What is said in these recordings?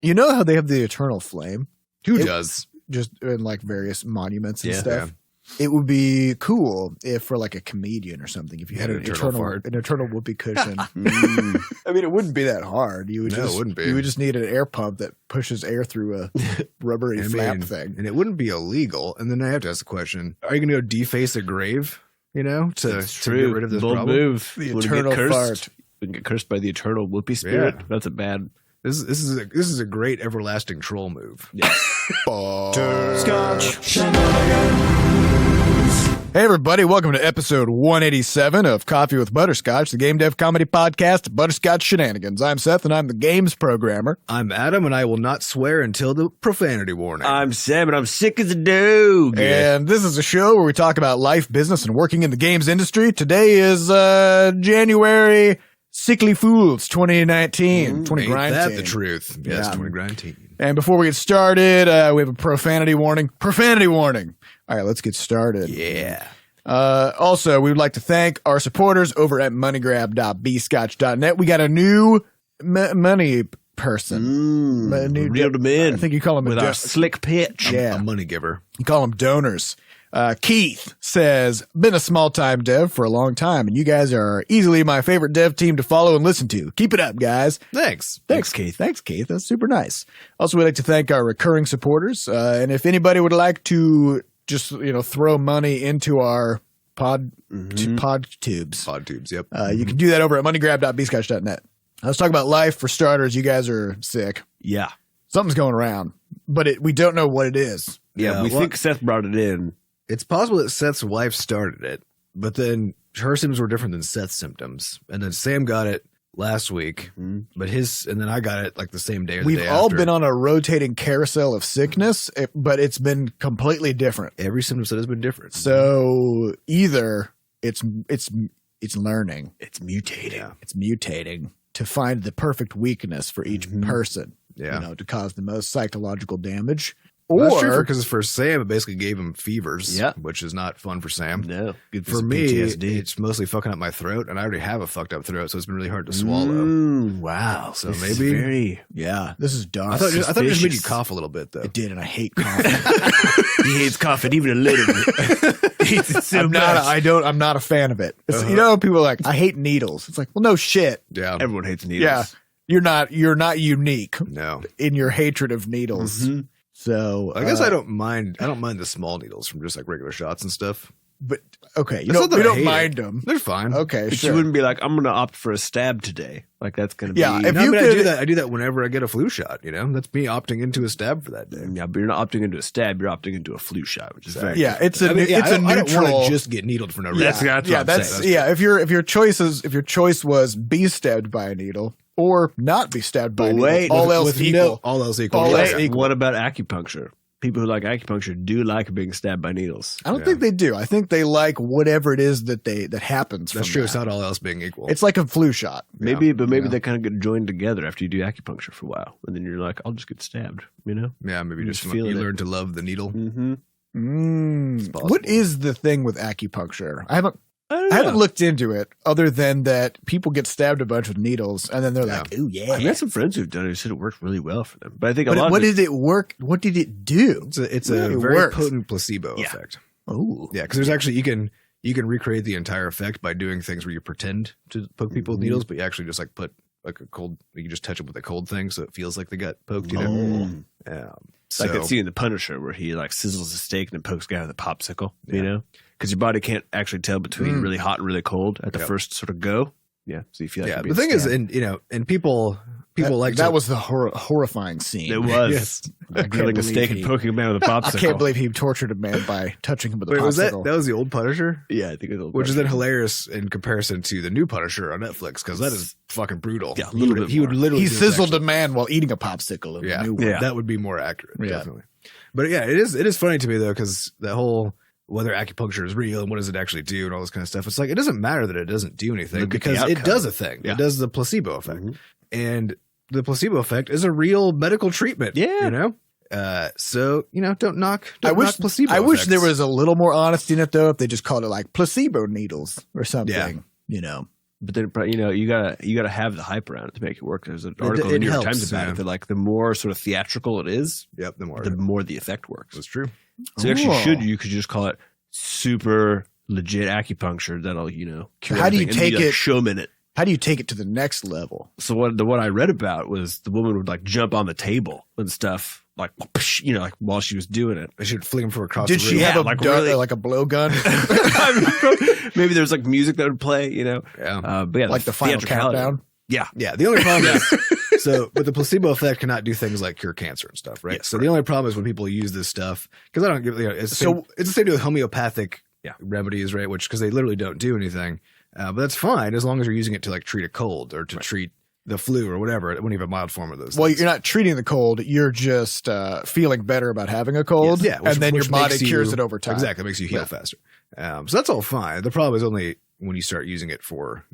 You know how they have the eternal flame? Who does? Just in like various monuments and stuff. Yeah. It would be cool if for like a comedian or something, if you had an eternal whoopee cushion. I mean, it wouldn't be that hard. It wouldn't be. You would just need an air pump that pushes air through a rubbery flap thing. And it wouldn't be illegal. And then I have to ask the question, are you going to go deface a grave, to get rid of this Bold problem? Move. The eternal fart. We can get cursed by the eternal whoopee spirit. Yeah. That's a bad... This is a great everlasting troll move. Yeah. Butterscotch Shenanigans. Hey everybody, welcome to episode 187 of Coffee with Butterscotch, the game dev comedy podcast, Butterscotch Shenanigans. I'm Seth and I'm the games programmer. I'm Adam and I will not swear until the profanity warning. I'm Sam and I'm sick as a dog. And this is a show where we talk about life, business, and working in the games industry. Today is January... Sickly Fools 2019. 2019. Ain't that the truth? Yes, 2019. And before we get started, we have a profanity warning. Profanity warning. All right, let's get started. Yeah. Also, we would like to thank our supporters over at moneygrab.bscotch.net. We got a new money person. Reeled them in. I think you call him with our slick pitch. Yeah. A money giver. You call them donors. Keith says, been a small-time dev for a long time, and you guys are easily my favorite dev team to follow and listen to. Keep it up, guys. Thanks, Keith. Thanks, Keith. That's super nice. Also, we'd like to thank our recurring supporters, and if anybody would like to just, throw money into our pod tubes. Yep. You can do that over at moneygrab.bscotch.net. Let's talk about life. For starters, you guys are sick. Yeah. Something's going around, but we don't know what it is. Yeah, we think Seth brought it in. It's possible that Seth's wife started it, but then her symptoms were different than Seth's symptoms. And then Sam got it last week, but and then I got it like the same day or the day We've all after. been on a rotating carousel of sickness, but it's been completely different. Every symptom set has been different. So either it's learning. It's mutating. Yeah. It's mutating to find the perfect weakness for each person, to cause the most psychological damage. Well, that's true because for Sam, it basically gave him fevers, Yeah. which is not fun for Sam. No. Good For me, it's mostly fucking up my throat, and I already have a fucked up throat, so it's been really hard to swallow. Wow. So maybe... This is dark. I thought it just made you cough a little bit, though. It did, and I hate coughing. He hates coughing even a little bit. He hates it so much. I'm not a fan of it. People are like, I hate needles. It's like, well, no shit. Yeah. Everyone hates needles. Yeah. You're not unique No. in your hatred of needles. Mm-hmm. So I guess I don't mind the small needles from just like regular shots and stuff. But okay, you It's not that I don't hate mind it. them. They're fine. Okay, But sure. you wouldn't be like, I'm going to opt for a stab today. Like that's going to be... Yeah, if No, you but could- I do that whenever I get a flu shot, That's me opting into a stab for that day. Yeah, but you're not opting into a stab. You're opting into a flu shot, which is very Yeah, different. it's a I don't neutral. want to just get needled for no reason. That's what I'm saying. If your choice was be stabbed by a needle or not be stabbed by a needle, wait, all else equal. All else equal. All else Yeah. equal. What about acupuncture? People who like acupuncture do like being stabbed by needles. I don't think they do. I think they like whatever it is that happens. That's from true. that. It's not all else being equal. It's like a flu shot. Maybe they kind of get joined together after you do acupuncture for a while, and then you're like, I'll just get stabbed. Yeah, maybe You just just feel you it. learn to love the needle. Mm-hmm. What is the thing with acupuncture? I haven't I haven't looked into it other than that people get stabbed a bunch with needles and then they're Yeah. like, ooh, yeah. I've had some friends who've done it who said it worked really well for them. But I think But what did it work? What did it do? It's Yeah, a it very works. potent placebo Yeah. effect. Oh, Yeah, because there's actually you can recreate the entire effect by doing things where you pretend to poke people with needles, but you actually just like put like a cold. You can just touch it with a cold thing, so it feels like they got poked. Yeah. It's like that scene in The Punisher where he like sizzles a steak and then pokes a guy with a popsicle, because your body can't actually tell between really hot and really cold at the first sort of go. Yeah, so you feel like the thing is, and people like that was the horrifying scene. it was Yes. grilling a steak and poking a man with a popsicle. I can't believe he tortured a man by touching him with a Wait, popsicle. that was the old Punisher? Yeah, I think it was Which is then hilarious in comparison to the new Punisher on Netflix because that is fucking brutal. Yeah, a little bit he would more. literally He just sizzled actually- a man while eating a popsicle. In the new one. Yeah. That would be more accurate, Yeah. definitely. But yeah, it is funny to me though because that whole whether acupuncture is real and what does it actually do and all this kind of stuff. It's like it doesn't matter that it doesn't do anything Look at the because it outcome. does a thing. Yeah. It does the placebo effect, Mhm. and the placebo effect is a real medical treatment. Yeah. So don't knock. I wish placebo. I wish there effects. was a little more honesty in it though. If they just called it like placebo needles or something, But then, you gotta have the hype around it to make it work. There's an article in the New York Times about it that like the more sort of theatrical it is, the more the effect works. That's true. So you could just call it super legit acupuncture. That'll cure. How do you take it? Showman it. How do you take it to the next level? So what I read about was the woman would like jump on the table and stuff, like like while she was doing it. They should fling him for across. Did the she room. have like a blowgun? Maybe there's like music that would play, Yeah. But yeah, like the final countdown. Yeah. The only problem is but the placebo effect cannot do things like cure cancer and stuff, right? Yes, so the only problem is when people use this stuff because I don't give it's the same deal with homeopathic remedies, right? Which because they literally don't do anything. But that's fine as long as you're using it to like treat a cold or to treat the flu or whatever. It wouldn't even have a mild form of those. Well, you're not treating the cold. You're just feeling better about having a cold. Yes. And then your body cures it over time. Exactly. It makes you heal faster. So that's all fine. The problem is only when you start using it for,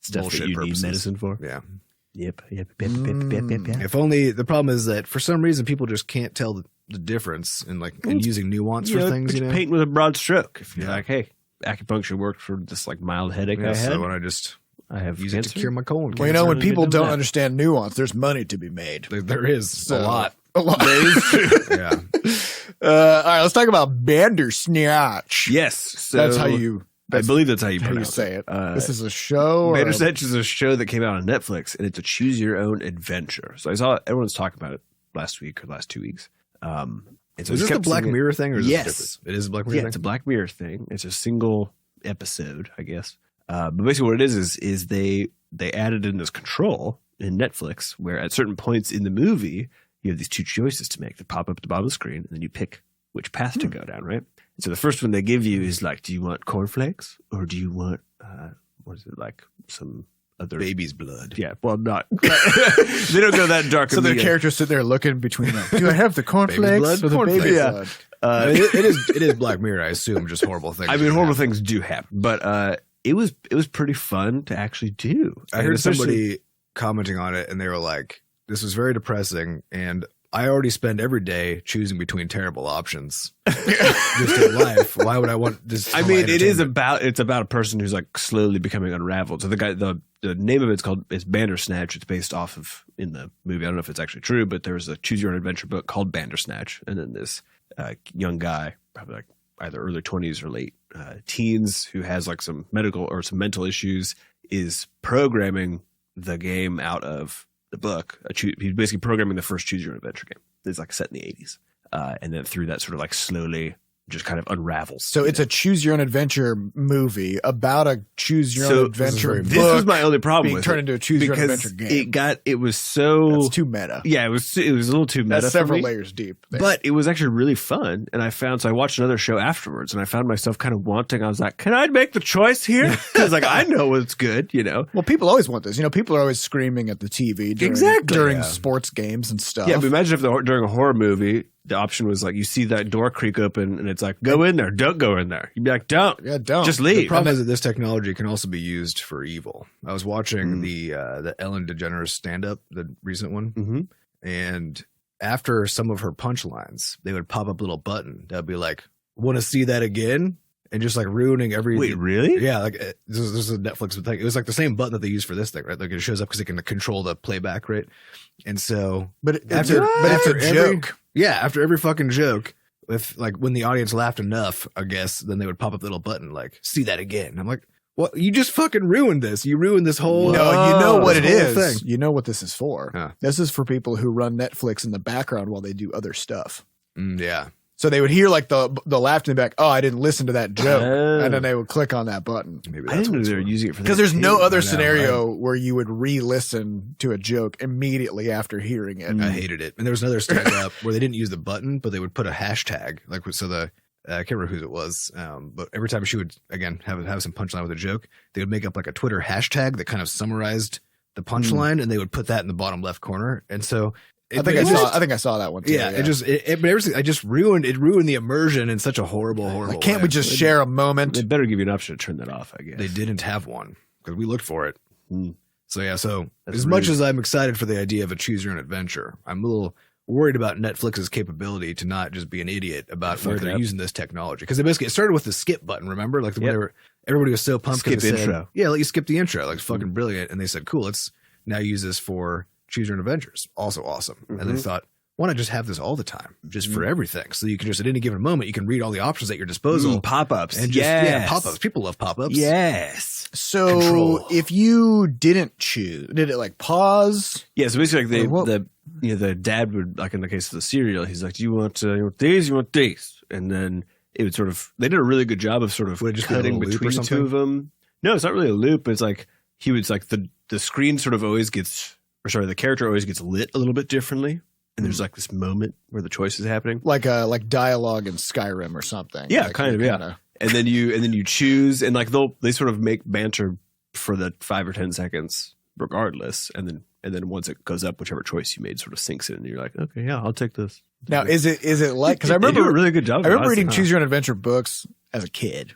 stuff bullshit that you purposes. need medicine for. Yeah. Yep. If only the problem is that for some reason people just can't tell the difference in using nuance for things. Paint with a broad stroke. If you're like, hey, acupuncture worked for this like mild headache I had. So when I have use cancer. It to cure my colon. Well, when people don't understand nuance, there's money to be made. There is a lot. There is true. Yeah. All right, let's talk about Bandersnatch. Yes, so that's how you. I believe that's how you say it. This is a show. Bandersnatch is a show that came out on Netflix, and it's a choose your own adventure. So I saw everyone's talking about it last week or last 2 weeks. And so is this a Black Mirror thing, or is yes, this different? It is a Black Mirror thing. It's a Black Mirror thing. It's a single episode, I guess. But basically, what it is they added in this control in Netflix where at certain points in the movie you have these two choices to make that pop up at the bottom of the screen, and then you pick which path to go down, right? And so the first one they give you is like, do you want cornflakes or do you want what is it, like some other baby's blood? Yeah, well, not they don't go that dark. So the characters sit there looking between them. Do I have the cornflakes or the baby blood? It is Black Mirror, I assume. Just horrible things. I mean, horrible things do happen, but it was pretty fun to actually do. I heard somebody commenting on it, and they were like, "This was very depressing," and I already spend every day choosing between terrible options just in life. Why would I want this? I mean, it's about a person who's like slowly becoming unraveled. So the name of it's Bandersnatch. It's based off of in the movie. I don't know if it's actually true, but there's a choose your own adventure book called Bandersnatch, and then this young guy, probably like either early 20s or late teens, who has like some medical or some mental issues, is programming the game out of the book. He's basically programming the first choose your own adventure game. It's like set in the 80s. And then through that sort of like slowly just kind of unravels. So it's a choose your own adventure movie about a choose your own adventure book. This was my only problem being turned into a choose your own adventure game. It was so... That's too meta. Yeah, it was a little too meta. That's several layers deep. There. But it was actually really fun. And so I watched another show afterwards, and I found myself kind of wanting. I was like, can I make the choice here? Because like I know what's good, Well, people always want this. People are always screaming at the TV during sports games and stuff. Yeah, but imagine if during a horror movie, the option was like, you see that door creak open and it's like, go in there, don't go in there. You'd be like, don't. Yeah, don't. Just leave. The problem is that this technology can also be used for evil. I was watching the Ellen DeGeneres stand-up, the recent one, and after some of her punchlines, they would pop up a little button that would be like, want to see that again? And just like ruining every... Wait, really? Yeah, like this is a Netflix thing. It was like the same button that they use for this thing, right? Like it shows up because they can control the playback, right? And so... But it's a joke. Yeah, after every fucking joke, if like when the audience laughed enough, I guess, then they would pop up a little button like, see that again. I'm like, well, you just fucking ruined this. You ruined this whole... No, you know what it is. Thing. You know what this is for. Huh. This is for people who run Netflix in the background while they do other stuff. Yeah. So they would hear like the laugh in the back. Oh, I didn't listen to that joke, and then they would click on that button. Maybe I didn't know they were using it for that. Because there's no other scenario where you would re-listen to a joke immediately after hearing it. I hated it. And there was another stand-up where they didn't use the button, but they would put a hashtag. Like so, I can't remember who it was, but every time she would again have some punchline with a joke, they would make up like a Twitter hashtag that kind of summarized the punchline, and they would put that in the bottom left corner. And so. I think I saw that one too. Yeah, it just ruined the immersion in such a horrible like, can't we just share a moment? They better give you an option to turn that off, I guess. They didn't have one because we looked for it. So yeah, as much as I'm excited for the idea of a choose your own adventure, I'm a little worried about Netflix's capability to not just be an idiot about where they're using this technology. Because it started with the skip button, remember? Like everybody was so pumped. Skip intro. Yeah, let you skip the intro. Like, fucking brilliant. And they said, cool, let's now use this for Choose Your Own Adventures. Also awesome. And they thought, why not just have this all the time, just for everything? So you can just, at any given moment, you can read all the options at your disposal. Pop-ups. And just, pop-ups. People love pop-ups. Yes. So if you didn't choose, did it like pause? Yeah, so basically like the dad would, like in the case of the cereal, he's like, do you want these? You want these? And then it would sort of, they did a really good job of sort of cutting between the two of them. No, it's not really a loop. It's like, he was like, the screen sort of always gets, the character always gets lit a little bit differently. And there's like this moment where the choice is happening, like dialogue in Skyrim or something. Yeah, like kind of. Yeah, and then you choose, and like they sort of make banter for the 5 or 10 seconds regardless, and then once it goes up, whichever choice you made sort of sinks in, and you're like, okay, yeah, I'll take this. Now, is it like, because I remember they do a really good job. I remember reading Choose Your Own Adventure books as a kid,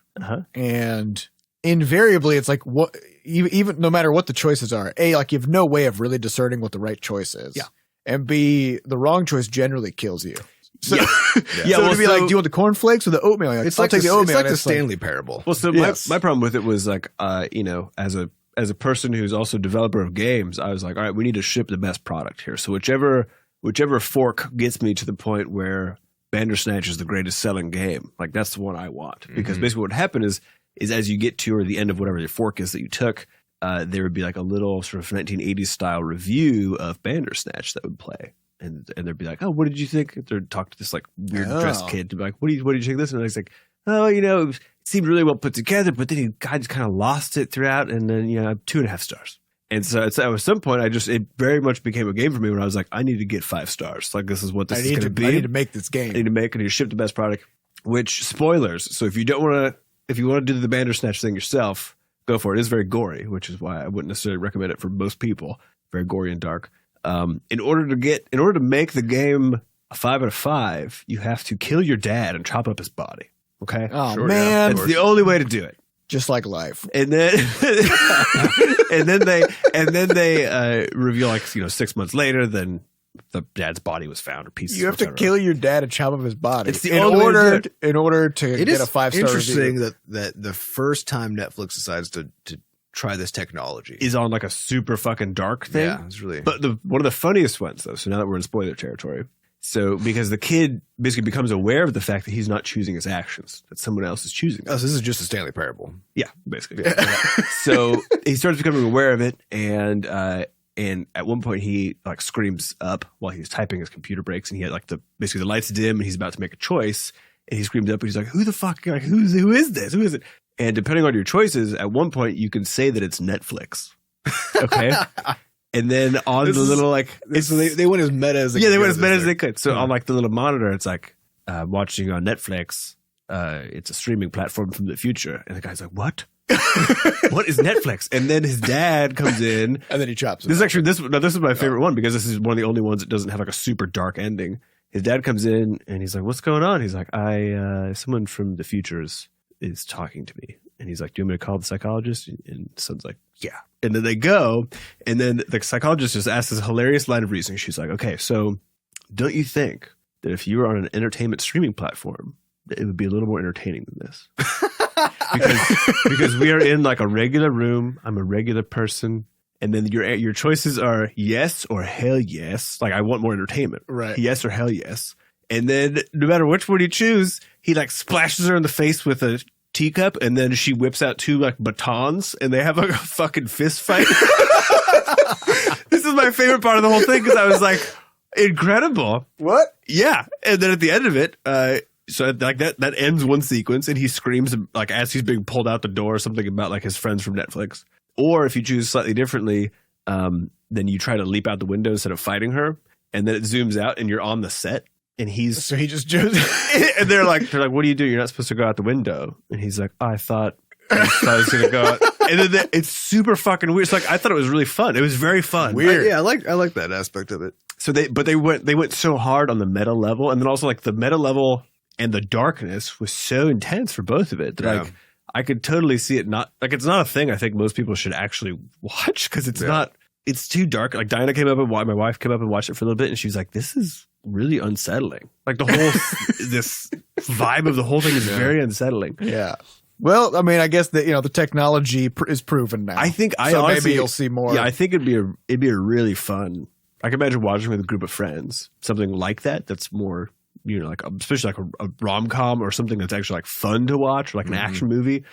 and invariably it's like what even no matter what the choices are, A, like you have no way of really discerning what the right choice is. Yeah. And B, the wrong choice generally kills you. So, so to be like, do you want the cornflakes or the oatmeal? Like, I'll take the oatmeal. It's like the Stanley parable. Well, so my problem with it was like, as a person who's also a developer of games, I was like, all right, we need to ship the best product here. So whichever fork gets me to the point where Bandersnatch is the greatest selling game, like that's the one I want. Because basically what happened is as you get to the end of whatever the fork is that you took, there would be like a little sort of 1980s style review of Bandersnatch that would play. And they'd be like, oh, what did you think? They'd talk to this like weird dressed kid to be like, what do you think of this? And I was like, oh, it seemed really well put together, but then he kind of lost it throughout. And then, 2.5 stars. And so at some point, it very much became a game for me when I was like, I need to get 5 stars. Like, this is what this is going to be. I need to make this game. I need to ship the best product, which spoilers. So if you want to do the Bandersnatch thing yourself, go for it. It is very gory, which is why I wouldn't necessarily recommend it for most people. Very gory and dark. In order to make the game a 5 out of 5, you have to kill your dad and chop up his body. Okay. Oh sure, man, that's the only way to do it. Just like life. And then and then they reveal like 6 months later, then the dad's body was found, or pieces. You have to kill your dad and chop up his body. It's the only way to in order to get a 5-star review. Interesting that the first time Netflix decides to try this technology is on like a super fucking dark thing. Yeah, it's really. But one of the funniest ones though. So now that we're in spoiler territory, so because the kid basically becomes aware of the fact that he's not choosing his actions, that someone else is choosing. Oh, so this is just a Stanley parable. Yeah, basically. Yeah. So he starts becoming aware of it, and at one point he like screams up while he's typing. His computer breaks, and he had like the lights dim, and he's about to make a choice, and he screams up, and he's like, "Who the fuck? Like, who is this? Who is it?" And depending on your choices, at one point you can say that it's Netflix. Okay. And then on the little like, they went as meta as they could. Yeah, they went as meta as they could. So on like the little monitor, it's like watching on Netflix. It's a streaming platform from the future. And the guy's like, what? What is Netflix? And then his dad comes in. And then he chops it. This is my favorite one, because this is one of the only ones that doesn't have like a super dark ending. His dad comes in and he's like, what's going on? He's like, someone from the future is talking to me. And he's like, do you want me to call the psychologist? And the son's like, yeah. And then they go, and then the psychologist just asks this hilarious line of reasoning. She's like, okay, so don't you think that if you were on an entertainment streaming platform, that it would be a little more entertaining than this? because we are in like a regular room. I'm a regular person. And then your choices are yes or hell yes. Like, I want more entertainment. Right. Yes or hell yes. And then no matter which one you choose, he like splashes her in the face with a teacup, and then she whips out 2 like batons, and they have like a fucking fist fight. This is my favorite part of the whole thing, because I was like, incredible. What? Yeah. And then at the end of it, so like that ends one sequence, and he screams like as he's being pulled out the door, something about like his friends from Netflix. Or if you choose slightly differently, then you try to leap out the window instead of fighting her, and then it zooms out and you're on the set. And he just and they're like, what do you do? You're not supposed to go out the window. And he's like, I thought I was gonna go out. And then it's super fucking weird. It's like, I thought it was really fun. It was very fun. Weird. I like that aspect of it. So they went so hard on the meta level, and then also like the meta level and the darkness was so intense for both of it that like I could totally see it not like, it's not a thing I think most people should actually watch, because it's not, it's too dark. Like Diana came up and my wife came up and watched it for a little bit, and she was like, this is really unsettling. Like the whole this vibe of the whole thing is very unsettling. Yeah. Well, I mean, I guess that the technology is proven now. I think honestly, maybe you'll see more. Yeah, I think it'd be a really fun. I can imagine watching with a group of friends something like that. That's more like especially like a rom-com or something that's actually like fun to watch, or like an action movie,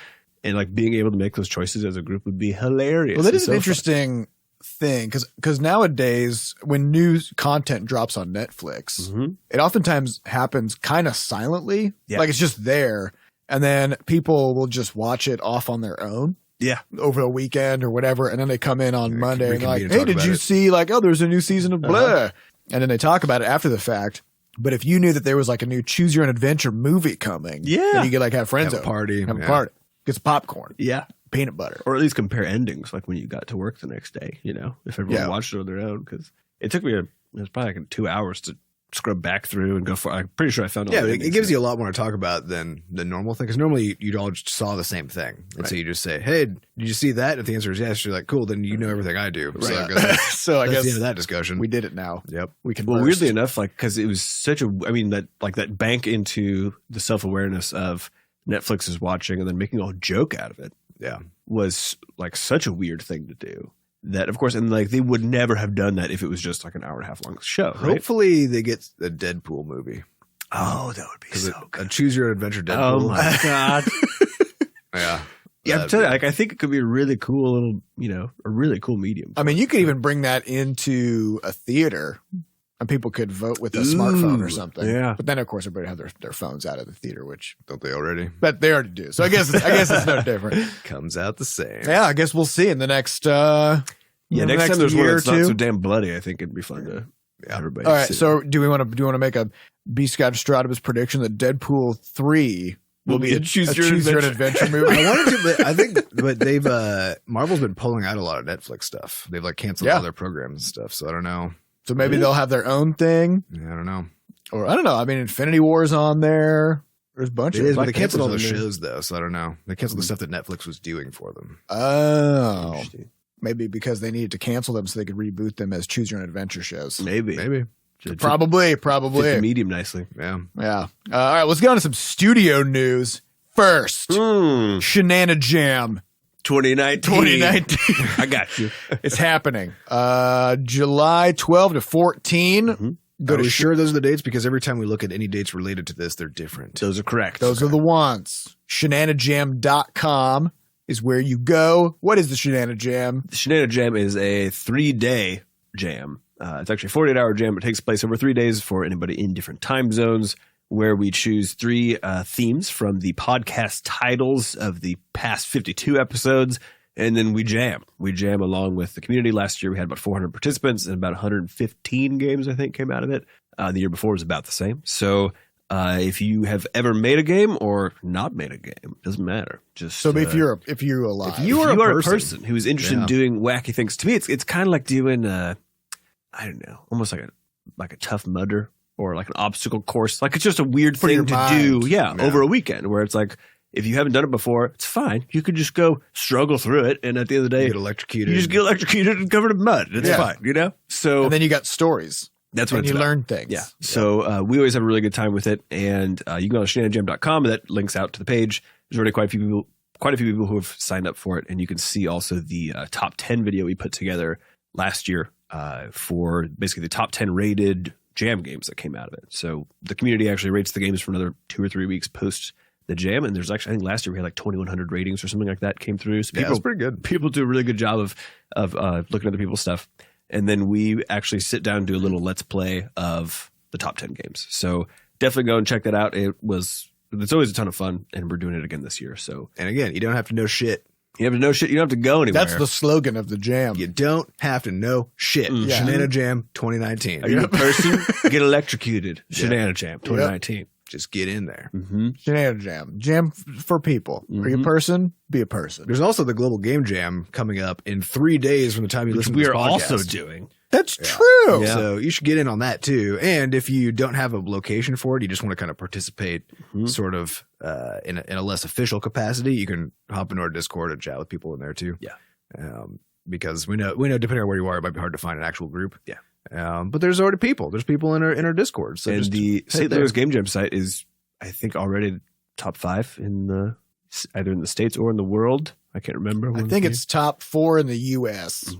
and like being able to make those choices as a group would be hilarious. Well, that is an interesting thing because nowadays when new content drops on Netflix, it oftentimes happens kind of silently. Yeah. Like it's just there, and then people will just watch it off on their own. Yeah, over the weekend or whatever, and then they come in on Monday and like, hey, did you see like, oh, there's a new season of blah, and then they talk about it after the fact. But if you knew that there was like a new Choose Your Own Adventure movie coming, then you could like have friends have a party, get some popcorn, peanut butter, or at least compare endings, like when you got to work the next day. If everyone watched it on their own, because it took me it was probably like 2 hours to scrub back through and go for. I'm pretty sure I found. Yeah, it gives you a lot more to talk about than the normal thing. Because normally you'd all just saw the same thing, and so you just say, "Hey, did you see that?" And if the answer is yes, you're like, "Cool." Then you know everything I do. Right. So I guess that's the end of that discussion. We did it now. Yep. We can. Well, weirdly enough, like because it was such a. I mean that bank into the self-awareness of Netflix is watching and then making a joke out of it. Yeah, was like such a weird thing to do. That, of course, and like they would never have done that if it was just like an hour and a half long show. Right? Hopefully they get a Deadpool movie. Oh, that would be so good. A Choose Your Own Adventure Deadpool. Oh my God. Yeah, I'm telling you, like I think it could be a really cool little, a really cool medium. I mean, you could even bring that into a theater, and people could vote with a smartphone or something. Yeah, but then of course everybody have their phones out of the theater, which don't they already? But they already do. So I guess it's no different. Comes out the same. Yeah, I guess we'll see in the next. Next time there's one that's not so damn bloody, I think it'd be fun to everybody. All right, see. so do we want to make a B. Scott Stradamus prediction that Deadpool 3 will be a Choose Your Own Adventure movie? I wanted to, but I think, they've Marvel's been pulling out a lot of Netflix stuff. They've like canceled all their programs and stuff. So I don't know. So maybe they'll have their own thing. Yeah, I don't know. Or I don't know. I mean, Infinity War's on there. There's a bunch of. But they canceled all the shows though, so I don't know. They canceled the stuff that Netflix was doing for them. Oh. Maybe because they needed to cancel them so they could reboot them as Choose Your Own Adventure shows. Maybe. Probably. Fit the medium nicely. Yeah. All right, let's get on to some studio news first. Shenandoah Jam 2019. I got you. It's happening. July 12 to 14. Are we sure those are the dates? Because every time we look at any dates related to this, they're different. Those are correct. Those are the ones. Shenanajam.com is where you go. What is the Shenandoah Jam? The Shenandoah Jam is a 3-day jam. It's actually a 48-hour jam. It takes place over 3 days for anybody in different time zones, where we choose 3 themes from the podcast titles of the past 52 episodes, and then we jam. We jam along with the community. Last year we had about 400 participants and about 115 games, I think, came out of it. The year before was about the same. So if you have ever made a game or not made a game, doesn't matter. Just so if you're alive, if you are a person who is interested in doing wacky things, to me it's kind of like doing I don't know, almost like a Tough Mudder or like an obstacle course. Like it's just a weird thing to do, over a weekend, where it's like if you haven't done it before, it's fine. You could just go struggle through it, and at the end of the day, you just get electrocuted and covered in mud. It's fine, So and then you got stories. That's what you learn things. Yeah. So we always have a really good time with it, and you can go to shenanajam.com. That links out to the page. There's already quite a few people who have signed up for it, and you can see also the top 10 video we put together last year for basically the top 10 rated jam games that came out of it. So the community actually rates the games for another 2 or 3 weeks post the jam, and there's actually, I think last year we had like 2,100 ratings or something like that came through. So that's pretty good. People do a really good job of looking at other people's stuff. And then we actually sit down and do a little let's play of the top 10 games. So definitely go and check that out. It's always a ton of fun, and we're doing it again this year. So, and again, you don't have to know shit. You have to know shit. You don't have to go anywhere. That's the slogan of the jam. You don't have to know shit. Shenandoah Jam 2019. Are you a person? Get electrocuted. Shenandoah Jam 2019. Just get in there. Shenandoah Jam. Jam for people. Are you a person? Be a person. There's also the Global Game Jam coming up in 3 days from the time you listen to this podcast. We are also doing. That's true. Yeah. So you should get in on that too. And if you don't have a location for it, you just want to kind of participate sort of in a less official capacity, you can hop into our Discord and chat with people in there too. Yeah. Because we know depending on where you are, it might be hard to find an actual group. Yeah. But there's already people. There's people in our Discord. So and the St. Louis Game Jam site is, I think, already top 5 in the either in the States or in the world. I can't remember. I think it's top 4 in the U.S.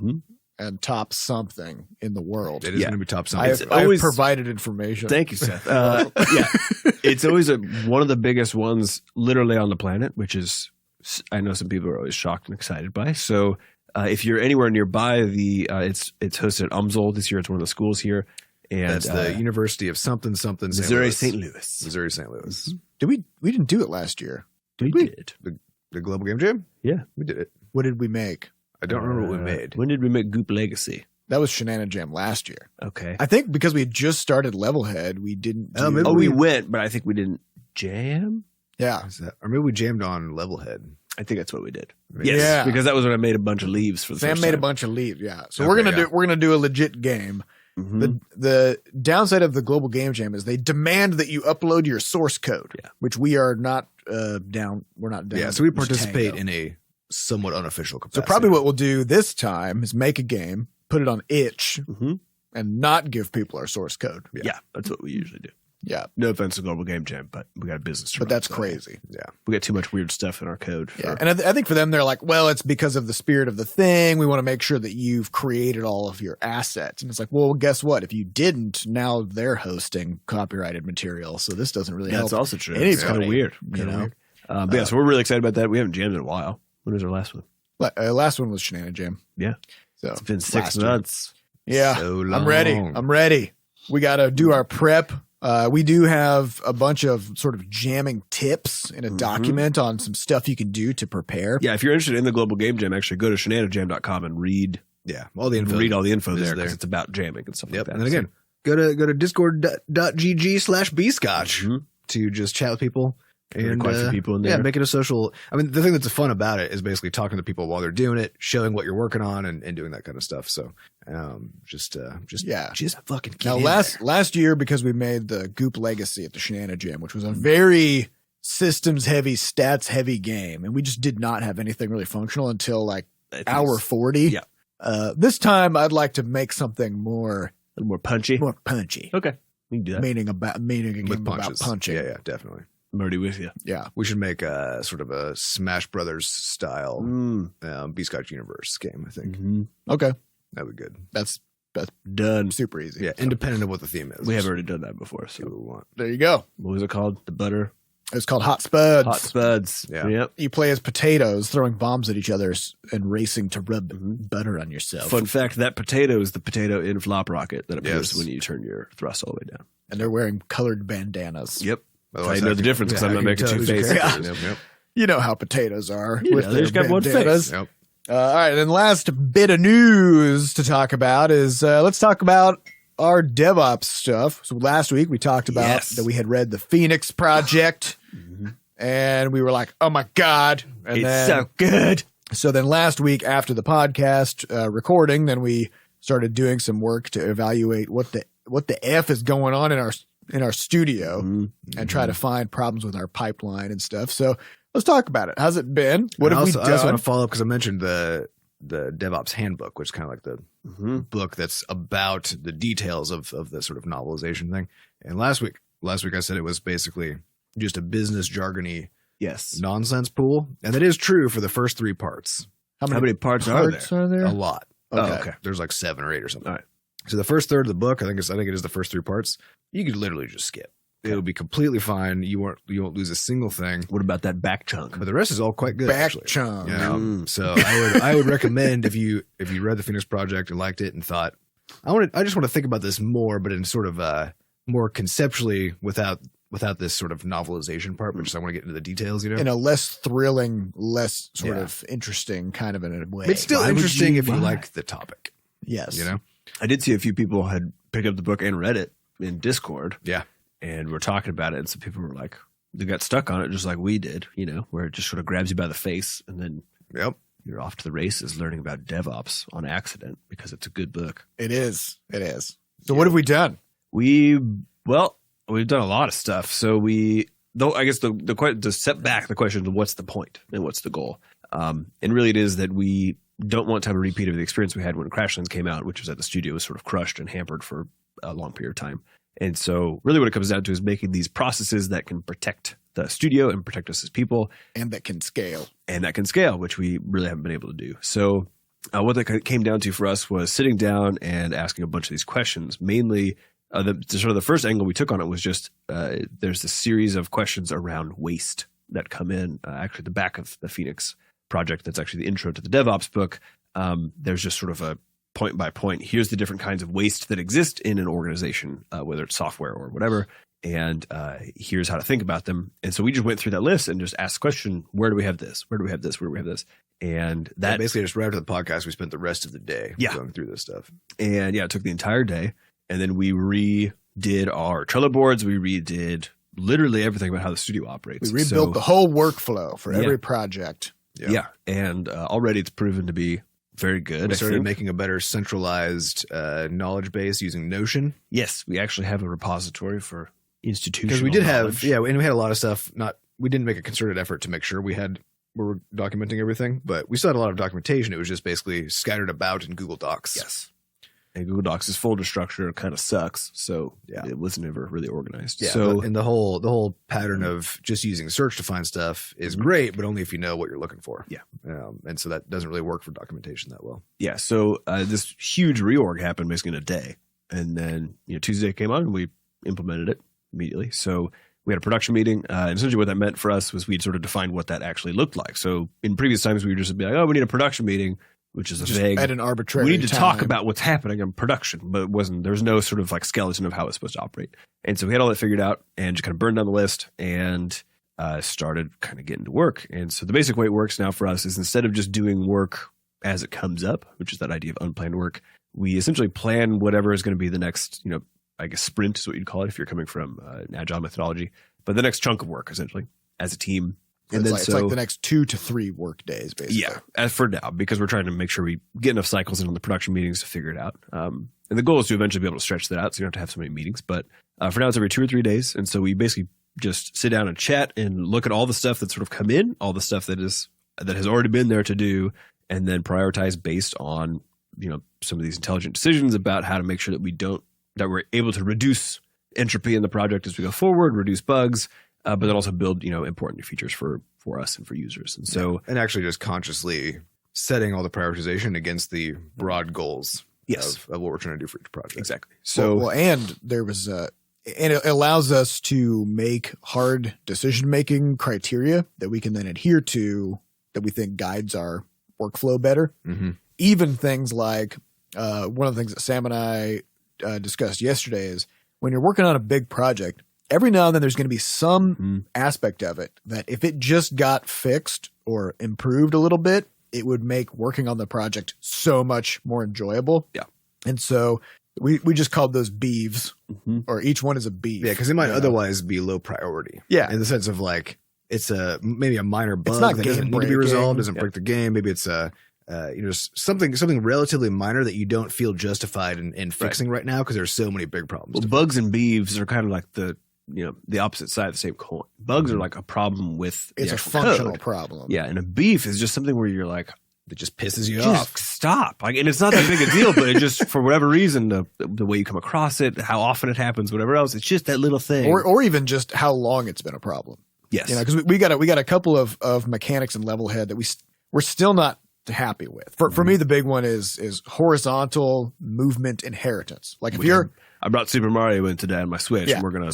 And top something in the world. It is going to be top something. I've provided information. Thank you, Seth. It's always one of the biggest ones literally on the planet, which is, I know some people are always shocked and excited by. So if you're anywhere nearby, it's hosted at UMSL this year. It's one of the schools here. And that's the University of something, Missouri St. Louis. Missouri St. Louis. We didn't do it last year. We did. The Global Game Jam? Yeah. We did it. What did we make? I don't remember what we made. When did we make Goop Legacy? That was Shenandoah Jam last year. Okay. I think because we had just started Levelhead, we didn't do we went, but I think we didn't jam? Yeah. Or maybe we jammed on Levelhead. I think that's what we did. Maybe. Yes, yeah. Because that was when I made a bunch of leaves for the Sam first made time. a bunch of leaves, yeah. So we're gonna do a legit game. Mm-hmm. The downside of the Global Game Jam is they demand that you upload your source code, which we are not down. We're not down. Yeah, so we participate in a somewhat unofficial capacity. So probably what we'll do this time is make a game, put it on itch, and not give people our source code. Yeah, that's what we usually do. Yeah. No offense to Global Game Jam, but we got a business to run. But that's crazy. Yeah. We got too much weird stuff in our code. Yeah. And I think for them, they're like, well, it's because of the spirit of the thing. We want to make sure that you've created all of your assets. And it's like, well, guess what? If you didn't, now they're hosting copyrighted material. So this doesn't really help. That's also true. It's kind of weird. You know? But so we're really excited about that. We haven't jammed in a while. When was our last one? Last one was Shenandoah Jam. Yeah. So it's been 6 months. Yeah. So long. I'm ready. We got to do our prep. We do have a bunch of sort of jamming tips in a document on some stuff you can do to prepare. Yeah, if you're interested in the Global Game Jam, actually go to shenandoahjam.com and read all the info. Read all the info there because it's about jamming and stuff like that. And then again, go to discord.gg/bscotch to just chat with people. And quite a few people in there. Yeah, make it a social. I mean, the thing that's fun about it is basically talking to people while they're doing it, showing what you're working on, and doing that kind of stuff. So, just fucking get in last year, because we made the Goop Legacy at the Shenandoah Jam, which was a very systems heavy, stats heavy game, and we just did not have anything really functional until like hour 40. Yeah. This time, I'd like to make something a little more punchy. Okay, we can do that. Meaning a game about punching. Yeah, definitely. I'm already with you. Yeah. We should make a sort of a Smash Brothers style Butterscotch Universe game, I think. Okay. That'd be good. That's done. Super easy. Yeah, independent of what the theme is. We have already done that before. So what we want. There you go. What was it called? The butter? It's called Hot Spuds. Hot Spuds. Yeah. Yep. You play as potatoes, throwing bombs at each other and racing to rub butter on yourself. Fun fact, that potato is the potato in Flop Rocket that appears when you turn your thrust all the way down. And they're wearing colored bandanas. Yep. I know the difference because I'm not making two faces. Yep. You know how potatoes are. They just got one face. Yep. All right. And then last bit of news to talk about is let's talk about our DevOps stuff. So last week we talked about that we had read the Phoenix Project and we were like, oh my God. And it's so good. So then last week after the podcast recording, then we started doing some work to evaluate what the F is going on in our studio and try to find problems with our pipeline and stuff. So let's talk about it. How's it been? What have we done? I also want to follow up because I mentioned the Devops Handbook, which is kind of like the book that's about the details of the sort of novelization thing. And last week I said it was basically just a business jargony nonsense pool. And that is true for the first 3 parts. How many parts are there? A lot. Okay. There's like 7 or 8 or something. All right. So the first third of the book, I think it is the first 3 parts. You could literally just skip. Okay. It'll be completely fine. You won't lose a single thing. What about that back chunk? But the rest is all quite good. Chunk. You know? So I would recommend if you read the Phoenix Project and liked it and thought, I just want to think about this more, but in sort of more conceptually without this sort of novelization part, but just I want to get into the details, you know? In a less thrilling, less sort of interesting kind of in a way. It's still interesting if you like the topic. Yes. You know? I did see a few people had picked up the book and read it in Discord. Yeah. And we're talking about it. And some people were like, they got stuck on it just like we did, you know, where it just sort of grabs you by the face and then you're off to the races learning about DevOps on accident because it's a good book. It is. So what have we done? We've done a lot of stuff. So I guess to step back, the question is what's the point and what's the goal? And really it is that we don't want to have a repeat of the experience we had when Crashlands came out, which was that the studio was sort of crushed and hampered for a long period of time. And so really what it comes down to is making these processes that can protect the studio and protect us as people. And that can scale. Which we really haven't been able to do. So what that came down to for us was sitting down and asking a bunch of these questions. Mainly, the first angle we took on it was just there's this series of questions around waste that come in. Actually, the back of the Phoenix project, that's actually the intro to the Devops book. There's just sort of a point by point. Here's the different kinds of waste that exist in an organization, whether it's software or whatever. And here's how to think about them. And so we just went through that list and just asked the question, where do we have this? Where do we have this? Where do we have this? And that basically just right after the podcast, we spent the rest of the day going through this stuff. And it took the entire day. And then we redid our Trello boards. We redid literally everything about how the studio operates. We rebuilt the whole workflow for every project. Yeah. And already it's proven to be very good. We started making a better centralized knowledge base using Notion. Yes. We actually have a repository for institutional because we did knowledge. and we had a lot of stuff. We didn't make a concerted effort to make sure we were documenting everything, but we still had a lot of documentation. It was just basically scattered about in Google Docs. Yes. And Google Docs' folder structure kind of sucks, so it was never really organized. Yeah, so and the whole pattern of just using search to find stuff is great, but only if you know what you're looking for. Yeah, and so that doesn't really work for documentation that well. Yeah, so this huge reorg happened basically in a day, and then Tuesday came on and we implemented it immediately. So we had a production meeting, and essentially what that meant for us was we'd sort of defined what that actually looked like. So in previous times we would just be like, oh, we need a production meeting, which is just vague. At an arbitrary we need to time. talk about what's happening in production, but there was no sort of like skeleton of how it's supposed to operate. And so we had all that figured out and just kind of burned down the list and started kind of getting to work. And so the basic way it works now for us is instead of just doing work as it comes up, which is that idea of unplanned work, we essentially plan whatever is going to be the next, I guess sprint is what you'd call it if you're coming from an agile methodology, but the next chunk of work essentially as a team. And then it's like the next 2 to 3 work days, basically. Yeah, as for now, because we're trying to make sure we get enough cycles in on the production meetings to figure it out. And the goal is to eventually be able to stretch that out, so you don't have to have so many meetings. But for now, it's every 2 or 3 days. And so we basically just sit down and chat and look at all the stuff that's sort of come in, all the stuff that has already been there to do, and then prioritize based on some of these intelligent decisions about how to make sure that we're able to reduce entropy in the project as we go forward, reduce bugs. But then also build, important new features for us and for users. And so, and actually just consciously setting all the prioritization against the broad goals of what we're trying to do for each project. Exactly. So, and there was and it allows us to make hard decision-making criteria that we can then adhere to that we think guides our workflow better. Mm-hmm. Even things like one of the things that Sam and I discussed yesterday is when you're working on a big project, every now and then there's going to be some aspect of it that if it just got fixed or improved a little bit, it would make working on the project so much more enjoyable. Yeah. And so we just called those Beeves, or each one is a beef. Yeah, because it might otherwise be low priority. Yeah. In the sense of like, it's maybe a minor bug not that doesn't need to be resolved, doesn't break the game. Maybe it's something relatively minor that you don't feel justified in fixing right now because there's so many big problems. Well, bugs and beeves are kind of like the opposite side of the same coin. Bugs are like a problem with it's a functional problem. Yeah, and a beef is just something where you're like, it just pisses you off. Stop. Like, and it's not that big a deal, but it just for whatever reason, the way you come across it, how often it happens, whatever else, it's just that little thing, or even just how long it's been a problem. Yes, because we got a couple of mechanics in Level Head that we're still not happy with. For me, the big one is horizontal movement inheritance. Like if I brought Super Mario in today on my Switch, and we're gonna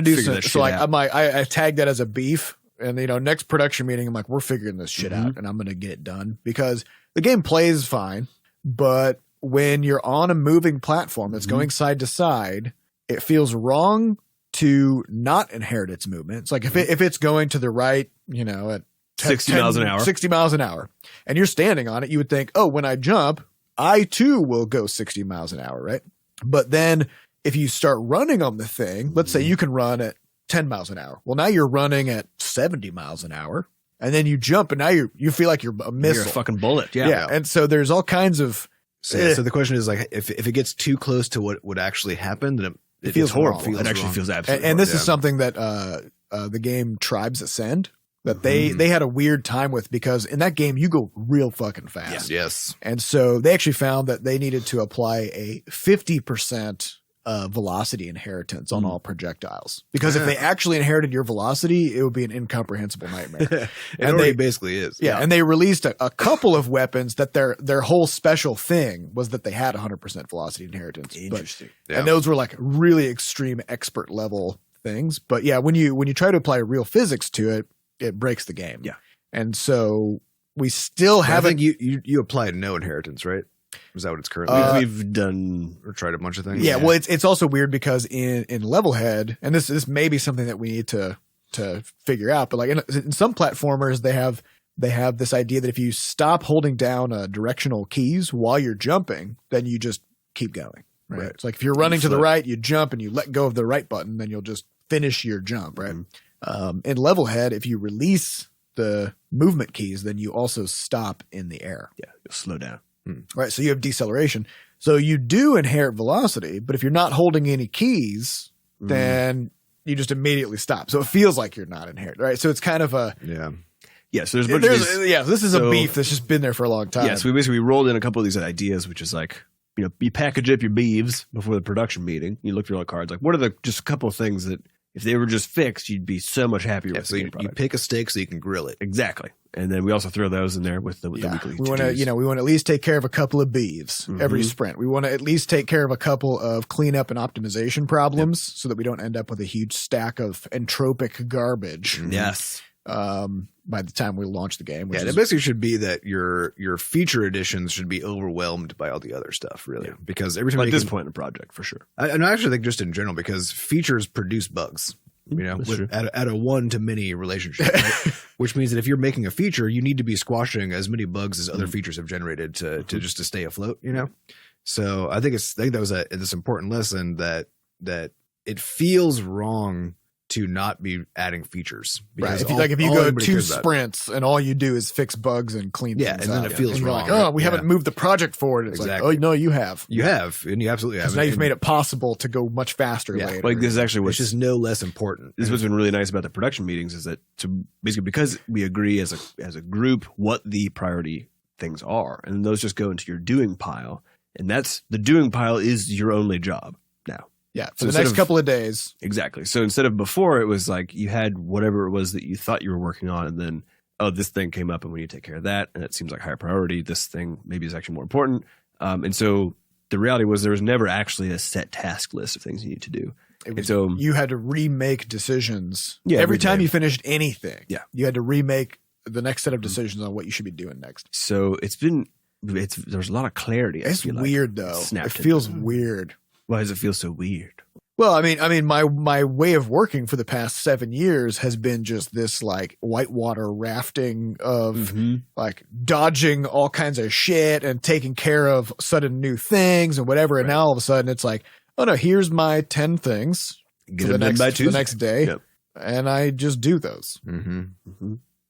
do some. So like I tagged that as a beef, and next production meeting, I'm like, we're figuring this shit out, and I'm gonna get it done because the game plays fine, but when you're on a moving platform that's going side to side, it feels wrong to not inherit its movement. It's like if it's going to the right, at 60 miles an hour. 60 miles an hour. And you're standing on it, you would think, oh, when I jump, I too will go 60 miles an hour, right? But then if you start running on the thing, let's say you can run at 10 miles an hour. Well, now you're running at 70 miles an hour. And then you jump and now you feel like you're a missile. You're a fucking bullet. Yeah. And so there's all kinds of... So the question is like, if it gets too close to what would actually happen, then it feels horrible. It actually feels absolutely and this is something that the game Tribes Ascend... that they had a weird time with because in that game you go real fucking fast. Yes. And so they actually found that they needed to apply a 50% velocity inheritance on all projectiles, because if they actually inherited your velocity, it would be an incomprehensible nightmare. And they basically is. Yeah, and they released a couple of weapons that their whole special thing was that they had 100% velocity inheritance. Interesting. And those were like really extreme expert level things. But yeah, when you try to apply real physics to it, it breaks the game. Yeah. And so we still haven't. I think you applied no inheritance, right? Is that what it's currently? We've done or tried a bunch of things. Yeah, well, it's also weird because in Levelhead, and this may be something that we need to figure out, but like in some platformers, they have this idea that if you stop holding down directional keys while you're jumping, then you just keep going. Right. It's like if you're running to the right, you jump and you let go of the right button, then you'll just finish your jump. Right. In Levelhead, if you release the movement keys, then you also stop in the air. Yeah, you'll slow down. Right. So you have deceleration. So you do inherit velocity, but if you're not holding any keys, then you just immediately stop. So it feels like you're not inherited. Right. So it's kind of a. Yeah. Yeah. So there's a bunch of these, this is a beef that's just been there for a long time. Yeah. So we rolled in a couple of these ideas, which is like, you package up your Beeves before the production meeting. You look through all the cards. Like, what are just a couple of things that if they were just fixed, you'd be so much happier with the product. You pick a steak so you can grill it. Exactly. And then we also throw those in there with the weekly. We want to at least take care of a couple of Beeves every sprint. We want to at least take care of a couple of cleanup and optimization problems so that we don't end up with a huge stack of entropic garbage. Yes. By the time we launch the game. It basically should be that your feature additions should be overwhelmed by all the other stuff, really. Yeah. Because every time at this point in the project, for sure. And I actually think just in general, because features produce bugs. At a one to many relationship, right? Which means that if you're making a feature, you need to be squashing as many bugs as other features have generated to stay afloat. So I think that was this important lesson that it feels wrong to not be adding features. Right. If you go 2 sprints and all you do is fix bugs and clean things and then it feels wrong. Like, we haven't moved the project forward. It's like, no, you have. You have, and you absolutely have. Now you've made it possible to go much faster later. Like this is actually what's just no less important. This is what's been really nice about the production meetings is that basically because we agree as a group what the priority things are, and those just go into your doing pile, and the doing pile is your only job now. Yeah, for the next couple of days. Exactly. So instead of before, it was like you had whatever it was that you thought you were working on, and then, this thing came up and we need to take care of that, and it seems like higher priority. This thing maybe is actually more important. And so the reality was there was never actually a set task list of things you need to do. So you had to remake decisions. Yeah, every time you finished anything. Yeah. You had to remake the next set of decisions on what you should be doing next. So there's a lot of clarity. It's weird though. It feels weird. Why does it feel so weird? Well, I mean, my way of working for the past 7 years has been just this like whitewater rafting of like dodging all kinds of shit and taking care of sudden new things and whatever. Right. And now all of a sudden it's like, oh no, here's my 10 things for the next day, and I just do those. And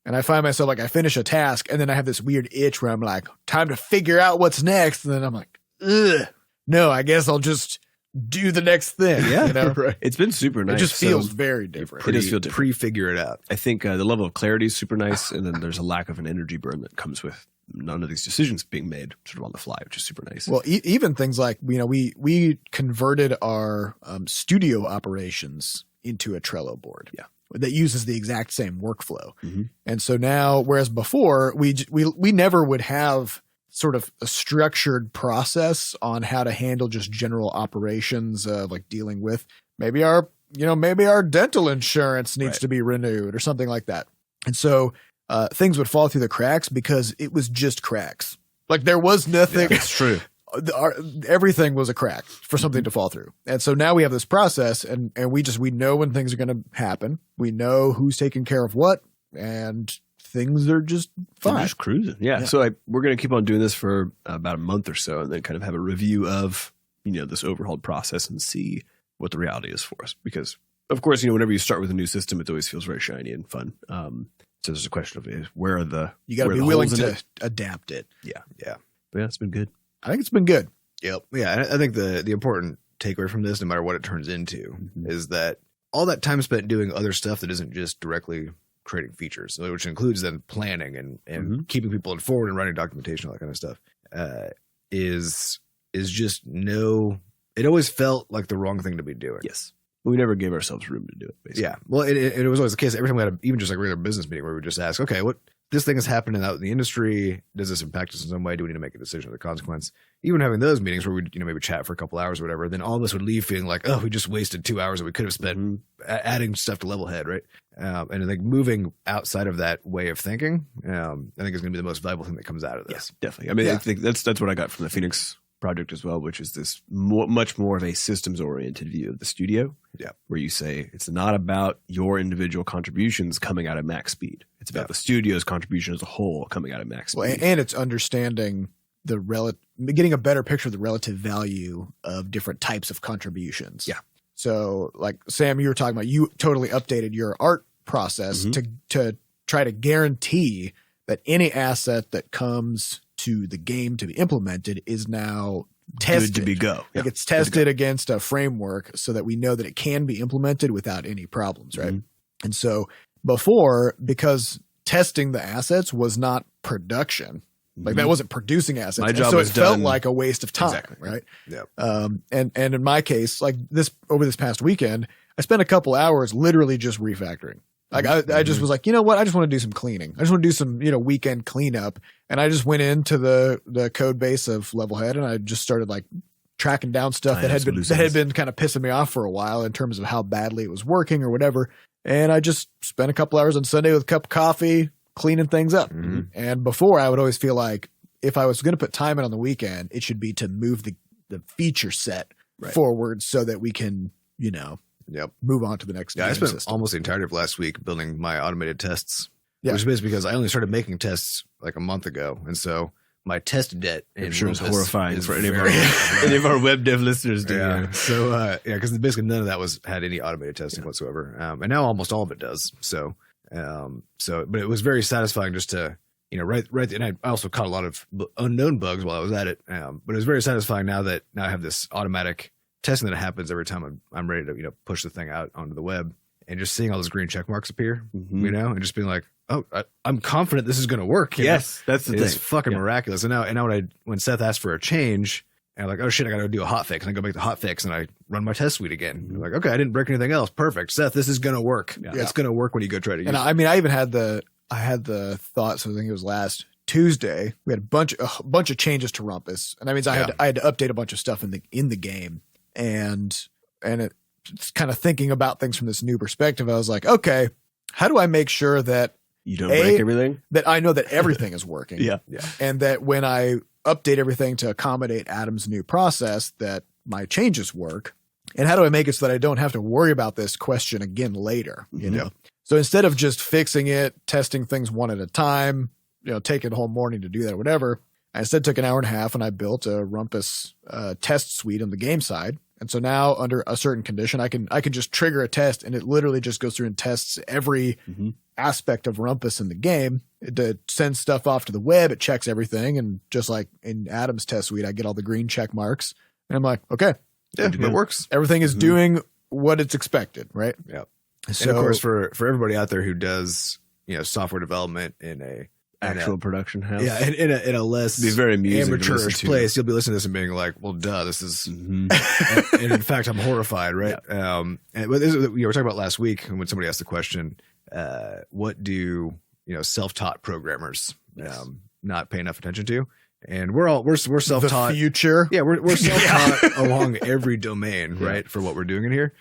I find myself like I finish a task and then I have this weird itch where I'm like, time to figure out what's next, and then I'm like, ugh, no, I guess I'll just do the next thing. Yeah, right. It's been super nice. It just feels very different. It does feel different. Pre-figure it out. I think the level of clarity is super nice, and then there's a lack of an energy burn that comes with none of these decisions being made sort of on the fly, which is super nice. Well, even things like we converted our studio operations into a Trello board. Yeah. That uses the exact same workflow, and so now, whereas before we never would have sort of a structured process on how to handle just general operations of like dealing with maybe our dental insurance needs to be renewed or something like that. And so things would fall through the cracks because it was just cracks. Like there was nothing. Yeah, it's true. Everything was a crack for something to fall through. And so now we have this process and we know when things are going to happen. We know who's taking care of what, and things are just fine. They're just cruising. Yeah. So we're going to keep on doing this for about a month or so, and then kind of have a review of, this overhauled process and see what the reality is for us. Because of course, whenever you start with a new system, it always feels very shiny and fun. So there's a question of where are the, you got to be willing to adapt it. Yeah. Yeah. But it's been good. I think it's been good. Yep. Yeah. I think the important takeaway from this, no matter what it turns into, is that all that time spent doing other stuff that isn't just directly creating features, which includes then planning and keeping people informed and writing documentation, all that kind of stuff, is just it always felt like the wrong thing to be doing. Yes. We never gave ourselves room to do it, basically. Yeah. Well, it was always the case. Every time we had even just like a regular business meeting where we would just ask, okay, what this thing is happening out in the industry. Does this impact us in some way? Do we need to make a decision of the consequence? Even having those meetings where we'd, maybe chat for a couple hours or whatever, then all of us would leave feeling like, oh, we just wasted 2 hours that we could have spent adding stuff to Levelhead, right? And I think moving outside of that way of thinking, I think is going to be the most valuable thing that comes out of this. Yes, definitely. I mean, I think that's what I got from the Phoenix project as well, which is this much more of a systems oriented view of the studio. Yeah, where you say it's not about your individual contributions coming out at max speed. It's about the studio's contribution as a whole coming out at max speed. Well, and it's understanding getting a better picture of the relative value of different types of contributions. Yeah. So, like Sam, you were talking about, you totally updated your art process to try to guarantee that any asset that comes to the game to be implemented is now tested. Good to be go. Like it's tested against a framework so that we know that it can be implemented without any problems, right? And so before, because testing the assets was not production, like that wasn't producing assets. My job so was it felt done. like a waste of time, right? Yeah. And in my case, like over this past weekend, I spent a couple hours literally just refactoring. Like I just was like, you know what? I just want to do some cleaning. I just want to do some, weekend cleanup. And I just went into the code base of Levelhead and I just started like tracking down stuff that had been kind of pissing me off for a while in terms of how badly it was working or whatever. And I just spent a couple hours on Sunday with a cup of coffee cleaning things up. And before I would always feel like if I was going to put time in on the weekend, it should be to move the feature set forward so that we can, move on to the next. Yeah, I spent almost the entirety of last week building my automated tests, which is basically because I only started making tests like a month ago. And so my test debt I'm sure is horrifying for any of our web dev listeners. So, because basically none of that had any automated testing whatsoever. And now almost all of it does. So, but it was very satisfying just to, right. And I also caught a lot of unknown bugs while I was at it. But it was very satisfying now I have this automatic testing that happens every time I'm ready to, push the thing out onto the web, and just seeing all those green check marks appear, and just being like, oh, I'm confident this is going to work. Yes, that's the thing. It's fucking miraculous. And now when Seth asked for a change, and I'm like, oh shit, I got to do a hotfix, and I go make the hotfix, and I run my test suite again. I'm like, okay, I didn't break anything else. Perfect, Seth, this is going to work. Yeah. It's going to work when you go try to use it. I mean, I even had the thought. So I think it was last Tuesday. We had a bunch of changes to Rumpus, and that means I had to update a bunch of stuff in the game. And it's kind of thinking about things from this new perspective. I was like, okay, how do I make sure that you don't break everything? That I know that everything is working. Yeah. And that when I update everything to accommodate Adam's new process, that my changes work. And how do I make it so that I don't have to worry about this question again later? So instead of just fixing it, testing things one at a time, taking the whole morning to do that or whatever, I instead took an hour and a half and I built a Rumpus test suite on the game side. And so now under a certain condition, I can just trigger a test and it literally just goes through and tests every aspect of Rumpus in the game. It sends stuff off to the web. It checks everything. And just like in Adam's test suite, I get all the green check marks. And I'm like, okay. Yeah, it works. Everything is doing what it's expected, right? Yeah. So, and of course, for everybody out there who does, software development in a actual production house. Yeah, in a less be very amateurish place, you'll be listening to this and being like, well, duh, this is and in fact I'm horrified, right? Yeah. And this is, we were talking about last week when somebody asked the question, what do self-taught programmers not pay enough attention to? And we're self-taught. The future. Yeah, we're self-taught along every domain, right, for what we're doing in here.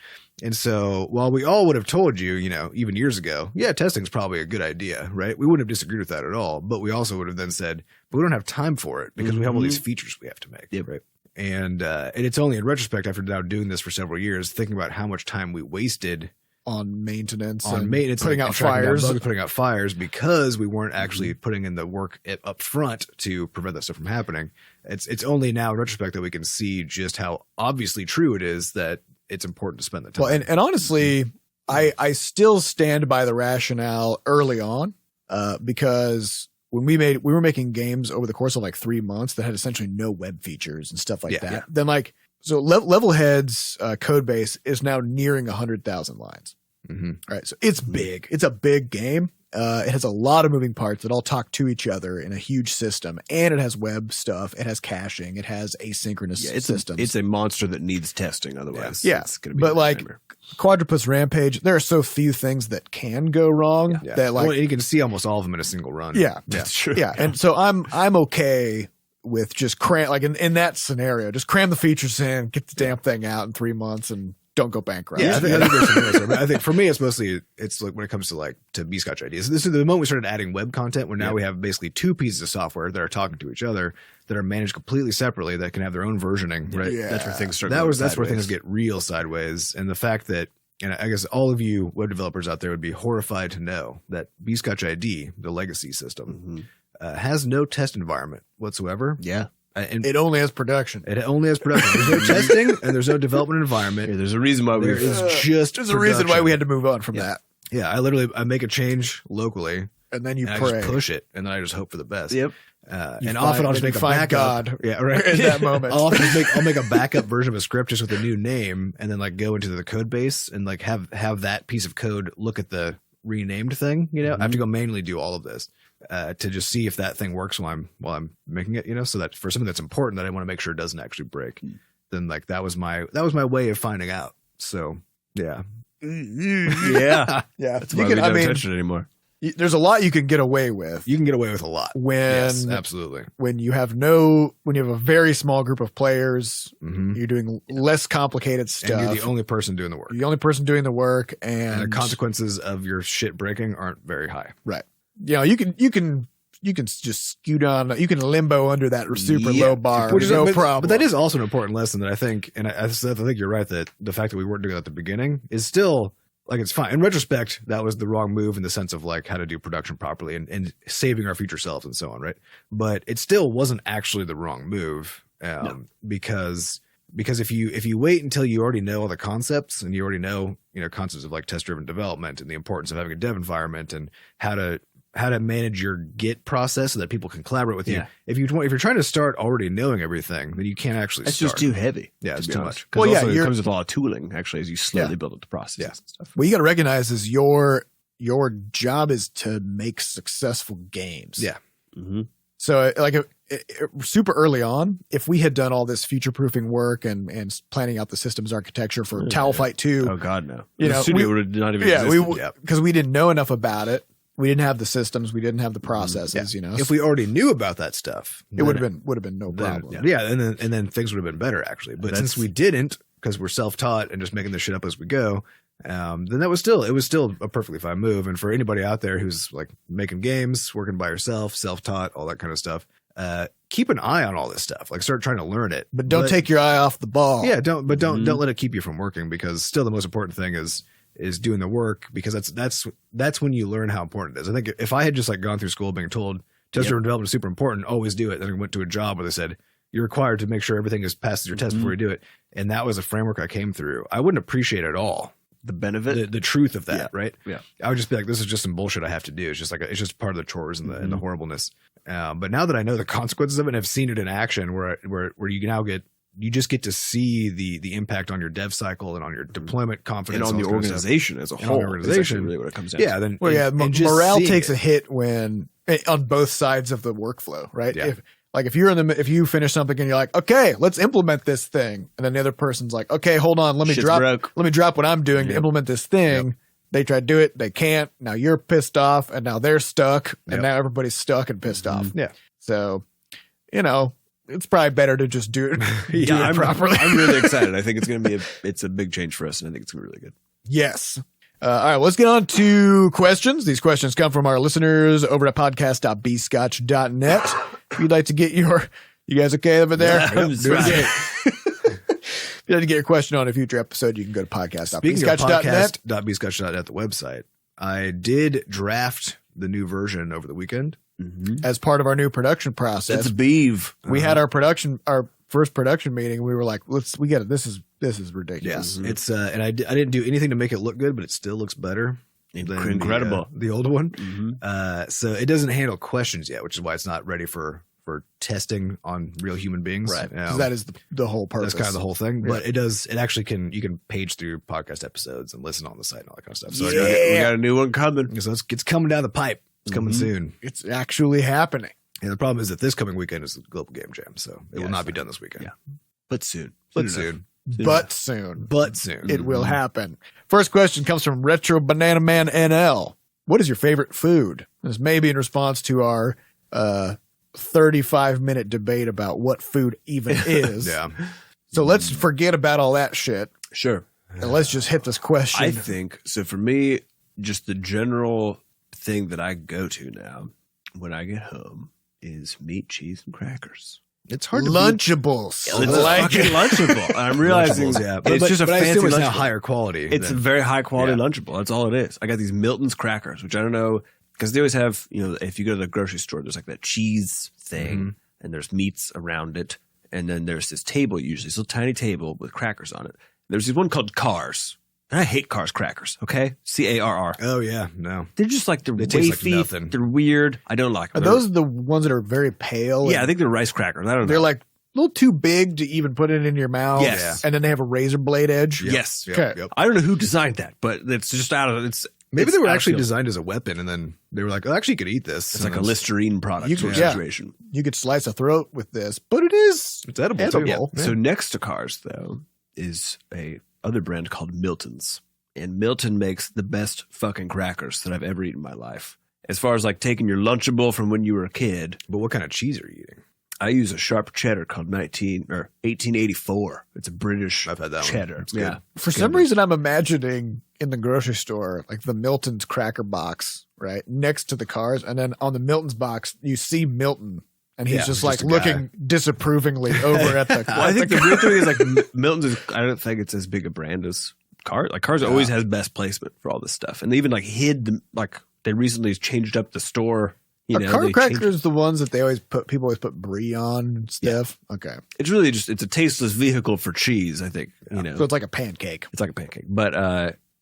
And so while we all would have told you, even years ago, yeah, testing is probably a good idea, right? We wouldn't have disagreed with that at all. But we also would have then said, but we don't have time for it because we have all these features we have to make, right? And it's only in retrospect after now doing this for several years, thinking about how much time we wasted on maintenance, putting out fires because we weren't actually putting in the work up front to prevent that stuff from happening. It's only now in retrospect that we can see just how obviously true it is that it's important to spend the time. Well, and honestly, I still stand by the rationale early on, because when we were making games over the course of like 3 months that had essentially no web features and stuff like that. Yeah. Then so Levelhead's code base is now nearing 100,000 lines. All right. So it's big. It's a big game. It has a lot of moving parts that all talk to each other in a huge system, and it has web stuff. It has caching. It has asynchronous systems. It's a monster that needs testing. Otherwise, it's going to be. But like Quadrupus Rampage, there are so few things that can go wrong that like you can see almost all of them in a single run. Yeah, that's true. Yeah, and so I'm okay with just cram, like in that scenario, just cram the features in, get the damn thing out in 3 months, and don't go bankrupt. Yeah, I think for me, it's like when it comes to Butterscotch ideas. This is the moment we started adding web content, where now we have basically two pieces of software that are talking to each other, that are managed completely separately, that can have their own versioning. Right? Yeah. That's where things start. That's where things get real sideways, and the fact that. And I guess all of you web developers out there would be horrified to know that Butterscotch ID, the legacy system, has no test environment whatsoever. Yeah. And it only has production. There's no testing and there's no development environment. Yeah, there's a reason why there's a reason why we had to move on from that. Yeah, I make a change locally, and then you I pray. just push it, and then I just hope for the best. Yep. And often I'll just make a backup. God yeah, right. In that moment, I'll make a backup version of a script just with a new name, and then like go into the code base and like have that piece of code look at the renamed thing. You know, I have to go manually do all of this to just see if that thing works while I'm making it. You know, so that for something that's important that I want to make sure it doesn't actually break, then like that was my way of finding out. So yeah, yeah. That's why we don't touch it anymore. There's a lot you can get away with. You can get away with a lot. Yes, absolutely. When you have a very small group of players, you're doing less complicated stuff. And you're the only person doing the work. You're the only person doing the work, and the consequences of your shit breaking aren't very high. Right. You know, you can just scoot on. You can limbo under that super low bar, which is no problem. But that is also an important lesson that I think, and I think you're right that the fact that we weren't doing it at the beginning is still. Like, it's fine. In retrospect, that was the wrong move in the sense of like how to do production properly and saving our future selves and so on, right? But it still wasn't actually the wrong move because if you wait until you already know all the concepts and you already know concepts of like test-driven development and the importance of having a dev environment and how to manage your Git process so that people can collaborate with you. If you're trying to start already knowing everything, then you can't actually That's start. just too heavy. Yeah, it's too much. Well, yeah, it comes with a lot of tooling, actually, as you slowly build up the process and stuff. What you got to recognize is your job is to make successful games. Yeah. Mm-hmm. So like super early on, if we had done all this future-proofing work and planning out the systems architecture for Towel Fight 2. Oh, God, no. The studio would have not even existed. Because we didn't know enough about it. We didn't have the systems. We didn't have the processes. If we already knew about that stuff, it would have been no problem. And then things would have been better actually. But since we didn't, because we're self-taught and just making this shit up as we go, then it was still a perfectly fine move. And for anybody out there who's like making games, working by yourself, self-taught, all that kind of stuff, keep an eye on all this stuff. Like start trying to learn it, but don't take your eye off the ball. Yeah, don't let it keep you from working, because still the most important thing is doing the work, because that's when you learn how important it is. I think if I had just like gone through school being told test-driven development is super important, always do it, then I went to a job where they said you're required to make sure everything is passes your test before you do it, and that was a framework I came through, I wouldn't appreciate at all the benefit, the truth of that, right? Yeah, I would just be like, this is just some bullshit I have to do. It's just like it's just part of the chores and the horribleness. But now that I know the consequences of it and have seen it in action, where you now you just get to see the impact on your dev cycle and on your deployment confidence and on the organization as a whole. Organization, really what it comes down to. Morale takes a hit when on both sides of the workflow, right? Yeah. If you finish something and you're like, okay, let's implement this thing, and then the other person's like, okay, hold on, let me drop what I'm doing to implement this thing. Yep. They try to do it, they can't. Now you're pissed off, and now they're stuck, and now everybody's stuck and pissed off. Yeah. So, it's probably better to just do it, properly. I'm really excited. I think it's going to be it's a big change for us, and I think it's going to be really good. Yes. All right, let's get on to questions. These questions come from our listeners over at podcast.bscotch.net. If you'd like to get you guys okay over there? Yeah, If you'd like to get your question on a future episode, you can go to podcast.bscotch.net. Speaking of podcast.bscotch.net, the website, I did draft the new version over the weekend. As part of our new production process. It's Beeves. We had our first production meeting. We were like, we get it. This is ridiculous. Yeah. It's and I didn't do anything to make it look good, but it still looks better. Incredible. The old one. So it doesn't handle questions yet, which is why it's not ready for for testing on real human beings. Right. That is the whole purpose. That's kind of the whole thing. Yeah. But it actually you can page through podcast episodes and listen on the site and all that kind of stuff. So we got a new one coming. So it's coming down the pipe. It's coming soon. It's actually happening. And the problem is that this coming weekend is the Global Game Jam. So it will not be done this weekend. Yeah. But soon. Soon. But soon. It will happen. First question comes from RetroBananaManNL. What is your favorite food? This may be in response to our 35-minute debate about what food even is. Yeah. So let's forget about all that shit. Sure. And let's just hit this question. I think, so for me, just the general thing that I go to now when I get home is meat, cheese, and crackers. It's hard to Lunchables. It's fucking Lunchable. I'm realizing it's just a fancy Lunchable. It's higher quality. It's a very high quality Lunchable. That's all it is. I got these Milton's crackers, which I don't know, because they always have, if you go to the grocery store, there's like that cheese thing, and there's meats around it, and then there's this table usually, this little tiny table with crackers on it. There's this one called Cars. And I hate Cars crackers, okay? CARR. Oh, yeah, no. They're just like, they're wafy, like they're weird. I don't like them. Are those the ones that are very pale? Yeah, I think they're rice crackers. I don't know. They're like a little too big to even put it in your mouth. Yes. And then they have a razor blade edge. Yep. Yes. Okay. Yep. I don't know who designed that, but it's just out of it's. Maybe they were actually designed as a weapon, and then they were like, "Oh, actually, you could eat this." It's like a Listerine product situation. You could slice a throat with this, but it's edible. Too. Yeah. So next to Cars, though, is a other brand called Milton's. And Milton makes the best fucking crackers that I've ever eaten in my life. As far as like taking your Lunchable from when you were a kid. But what kind of cheese are you eating? I use a sharp cheddar called 1884. It's a British I've had that cheddar. Yeah. For some reason, I'm imagining in the grocery store, like the Milton's cracker box, right next to the Cars. And then on the Milton's box, you see Milton. And he's just like looking disapprovingly over at the Well, I think the weird thing is like Milton's is, I don't think it's as big a brand as Cars. Like Cars always has best placement for all this stuff. And they even like they recently changed up the store. Car crackers the ones that people always put brie on and stuff. Yeah. Okay. It's really just, it's a tasteless vehicle for cheese, I think. So it's like a pancake. It's like a pancake. But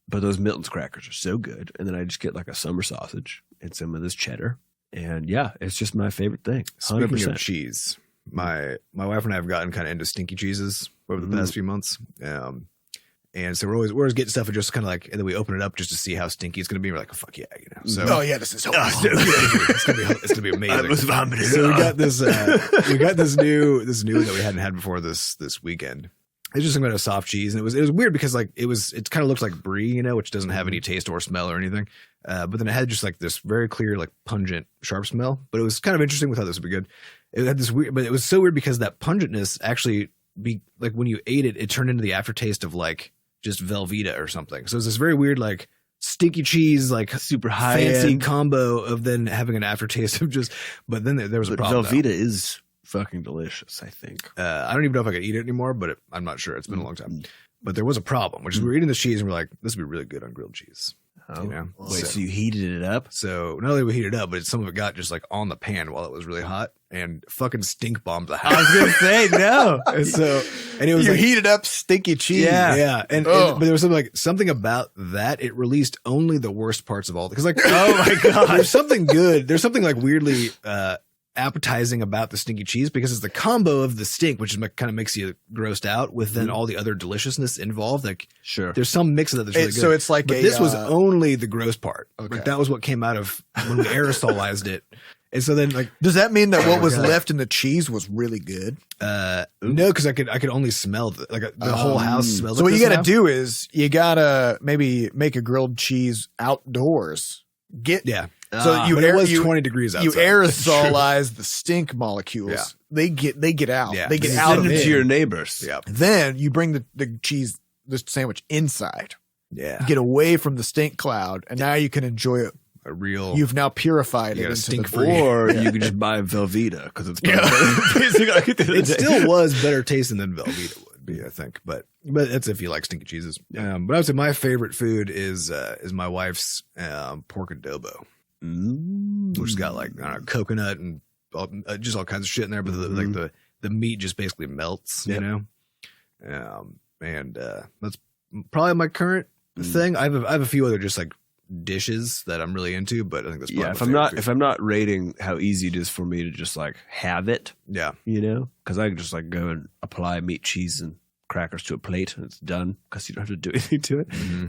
those Milton's crackers are so good. And then I just get like a summer sausage and some of this cheddar. And yeah, it's just my favorite thing. 100%. Speaking of cheese, my wife and I have gotten kind of into stinky cheeses over the past few months. And so we're always getting stuff and just kind of like, and then we open it up just to see how stinky it's going to be. We're like, oh, fuck yeah, So, this is so good. It's gonna be amazing. I was vomiting. So we got this new one that we hadn't had before this weekend. It's just something about a soft cheese, and it was weird because like it kind of looks like brie, which doesn't have any taste or smell or anything. But then it had just like this very clear, like pungent, sharp smell. But it was kind of interesting. We thought this would be good. It had this weird, but it was so weird because that pungentness actually like when you ate it, it turned into the aftertaste of like just Velveeta or something. So it's this very weird, like stinky cheese, like super high fancy combo of then having an aftertaste of just, but then there was a problem. Velveeta is fucking delicious, I think. I don't even know if I could eat it anymore, but I'm not sure. It's been a long time. But there was a problem, which is we were eating the cheese and we're like, this would be really good on grilled cheese. Wait, so you heated it up? So not only we heated it up, but some of it got just like on the pan while it was really hot and fucking stink bombed the house. I was gonna say no. And it was heated up stinky cheese. Yeah. But there was something about that. It released only the worst parts of all because like oh my god, there's something good. There's something like weirdly appetizing about the stinky cheese because it's the combo of the stink, which kind of makes you grossed out, with then all the other deliciousness involved. Like, sure, there's some mix of that that's really good. So it's like, but this was only the gross part. Okay, like, that was what came out of when we aerosolized it. And so then, like, does that mean that what was left in the cheese was really good? No, because I could only smell the whole house smelled. So what you got to do is you got to maybe make a grilled cheese outdoors. So it was 20 degrees outside. You aerosolize the stink molecules. Yeah. They get out. Yeah. They get out of it to your neighbors. Yeah. Then you bring the sandwich inside. Yeah. You get away from the stink cloud, and now you can enjoy it. You've now purified it into stink free. Or you can just buy Velveeta because it's it still was better tasting than Velveeta would be, I think. But that's if you like stinky cheeses. But I would say my favorite food is my wife's pork adobo. Which has got like coconut and just all kinds of shit in there, but the meat just basically melts, and that's probably my current thing. I have a few other just like dishes that I'm really into, but I think that's if I'm not rating how easy it is for me to just like have it, because I can just like go and apply meat, cheese, and crackers to a plate and it's done because you don't have to do anything to it.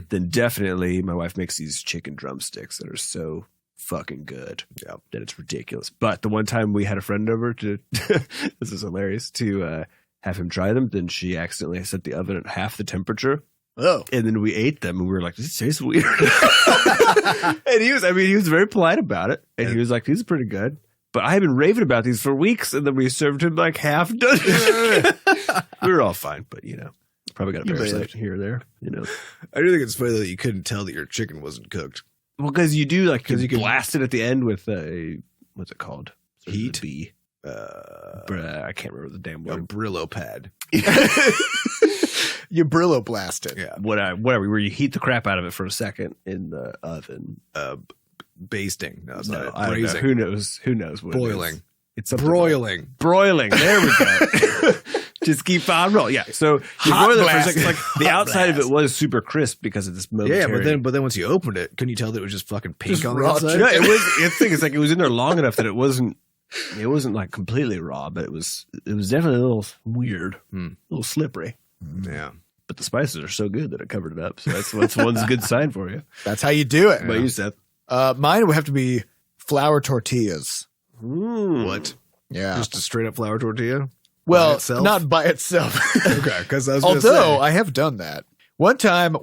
Then definitely my wife makes these chicken drumsticks that are so fucking good that it's ridiculous. But the one time we had a friend over to this is hilarious, to have him try them, then she accidentally set the oven at half the temperature. Oh. And then we ate them and we were like, this tastes weird. And he was very polite about it. And he was like, these are pretty good. But I had been raving about these for weeks, and then we served him like half done. We were all fine, but probably got a parasite here or there. I do think it's funny that you couldn't tell that your chicken wasn't cooked. Well, because you do because you can blast it at the end with what's it called? Heat. I can't remember the damn word. A Brillo pad. You Brillo blast it. Yeah. Whatever. Where you heat the crap out of it for a second in the oven. Basting. No, it's not. Braising. Who knows? What boiling. It is. It's broiling. Broiling. There we go. Just keep on rolling. Yeah. So you boil it for a second. Like the outside of it was super crisp because of this momentary. Yeah, but then once you opened it, couldn't you tell that it was just fucking pink on the outside? Yeah, it was. It's like it was in there long enough that it wasn't like completely raw, but it was definitely a little weird, a little slippery. Yeah. But the spices are so good that it covered it up. So that's one's good sign for you. That's how you do it. What about you, Seth? Mine would have to be flour tortillas. What? Yeah. Just a straight up flour tortilla? Well, not by itself. Okay, because although I have done that. One time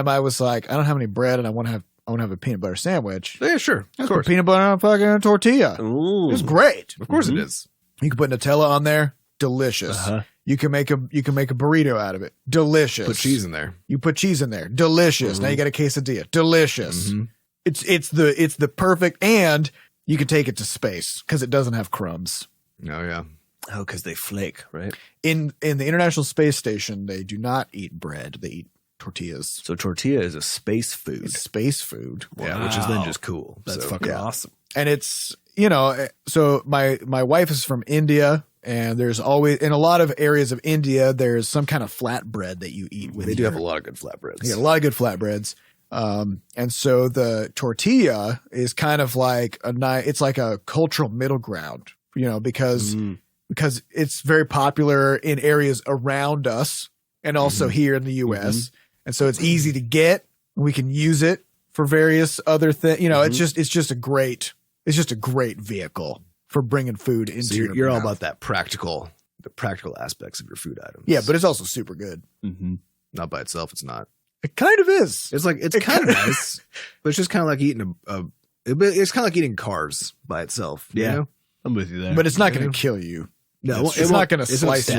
I was like, I don't have any bread and I want to have a peanut butter sandwich. Yeah, sure. Of course. Peanut butter on a fucking tortilla. Ooh. It's great. Of course it is. You can put Nutella on there. Delicious. You can make a burrito out of it. Delicious. Put cheese in there. You put cheese in there. Delicious. Now you got a quesadilla. Delicious. It's the perfect, and you can take it to space because it doesn't have crumbs. Oh yeah. Oh, because they flake, right? In the International Space Station, they do not eat bread. They eat tortillas. So tortilla is a space food. It's space food. Yeah, which is then just cool. That's fucking awesome. And it's, so my wife is from India, and there's always, in a lot of areas of India, there's some kind of flatbread that you eat with. They do have a lot of good flatbreads. They got a lot of good flatbreads. And so the tortilla is kind of like it's like a cultural middle ground, because it's very popular in areas around us and also here in the US. And so it's easy to get. We can use it for various other things. It's just a great vehicle for bringing food into so you're all about the practical aspects of your food items. Yeah, but it's also super good. Not by itself, it's not. It kind of is. It's kind of nice, but it's just kind of like eating it's kind of like eating carbs by itself. Yeah, I'm with you there. But it's not going to kill you. No, it's not going to slice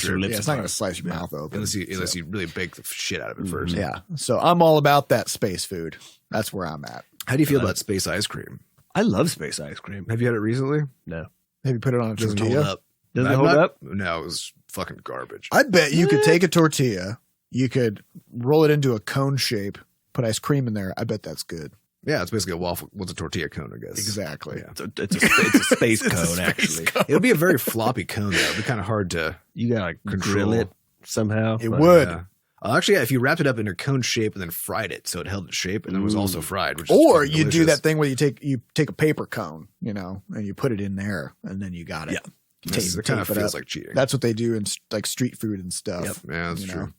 your lips. It's not going to slice your mouth open unless you really bake the shit out of it first. Yeah. So I'm all about that space food. That's where I'm at. How do you feel about space ice cream? I love space ice cream. Have you had it recently? No. Have you put it on a tortilla? Hold up. Does it hold up? No, it was fucking garbage. I bet you could take a tortilla, you could roll it into a cone shape, put ice cream in there. I bet that's good. Yeah, it's basically a waffle. What's a tortilla cone, I guess. Exactly. Yeah. It's a space cone, actually. It would be a very floppy cone, though. It'd be kind of hard to. You gotta grill it somehow. It would. Yeah. Actually, if you wrapped it up in a cone shape and then fried it, so it held its shape and then was also fried. Or you do that thing where you take a paper cone, and you put it in there, and then you got it. Yeah, it kind of feels like cheating. That's what they do in like street food and stuff. Yep. Yeah, that's true.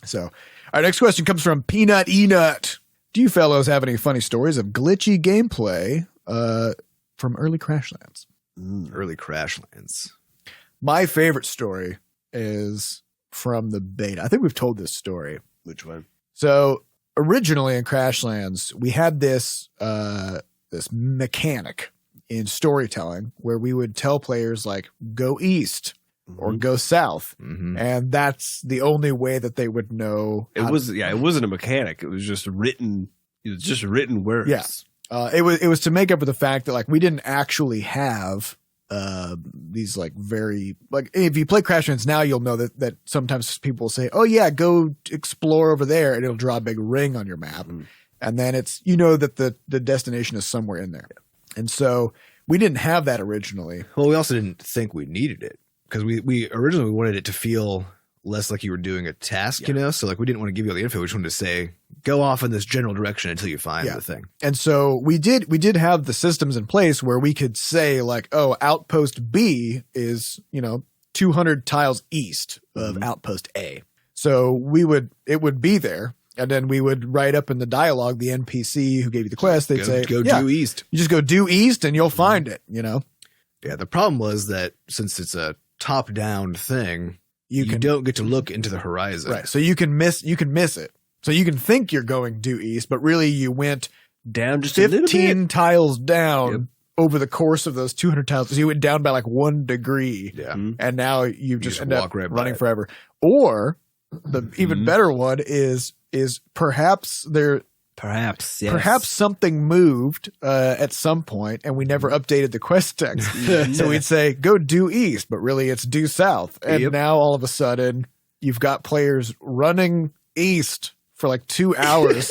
So, our next question comes from PeanutEanut. Do you fellows have any funny stories of glitchy gameplay from early Crashlands? Early Crashlands. My favorite story is from the beta. I think we've told this story. Which one? So originally in Crashlands, we had this mechanic in storytelling where we would tell players like go east or go south, and that's the only way that they would know. It wasn't a mechanic. It was just written. It was just written words. Yeah, it was to make up for the fact that like we didn't actually have these like very like if you play Crashlands now, you'll know that sometimes people will say, "Oh yeah, go explore over there," and it'll draw a big ring on your map, and then it's that the destination is somewhere in there, and so we didn't have that originally. Well, we also didn't think we needed it. Because we originally wanted it to feel less like you were doing a task, you know? So like we didn't want to give you all the info. We just wanted to say, go off in this general direction until you find the thing. And so we did have the systems in place where we could say like, oh, outpost B is, 200 tiles east of outpost A. So it would be there. And then we would write up in the dialogue, the NPC who gave you the quest, they'd say, go due east. You just go due east and you'll find it, Yeah. The problem was that since it's a top down thing, you don't get to look into the horizon. Right. So you can miss it. So you can think you're going due east, but really you went down just 15 tiles down over the course of those 200 tiles. So you went down by like 1 degree. Yeah. And now you just end up running it. forever. Or the even better one is perhaps something moved at some point and we never updated the quest text. So we'd say, go due east, but really it's due south. And now all of a sudden you've got players running east for like 2 hours.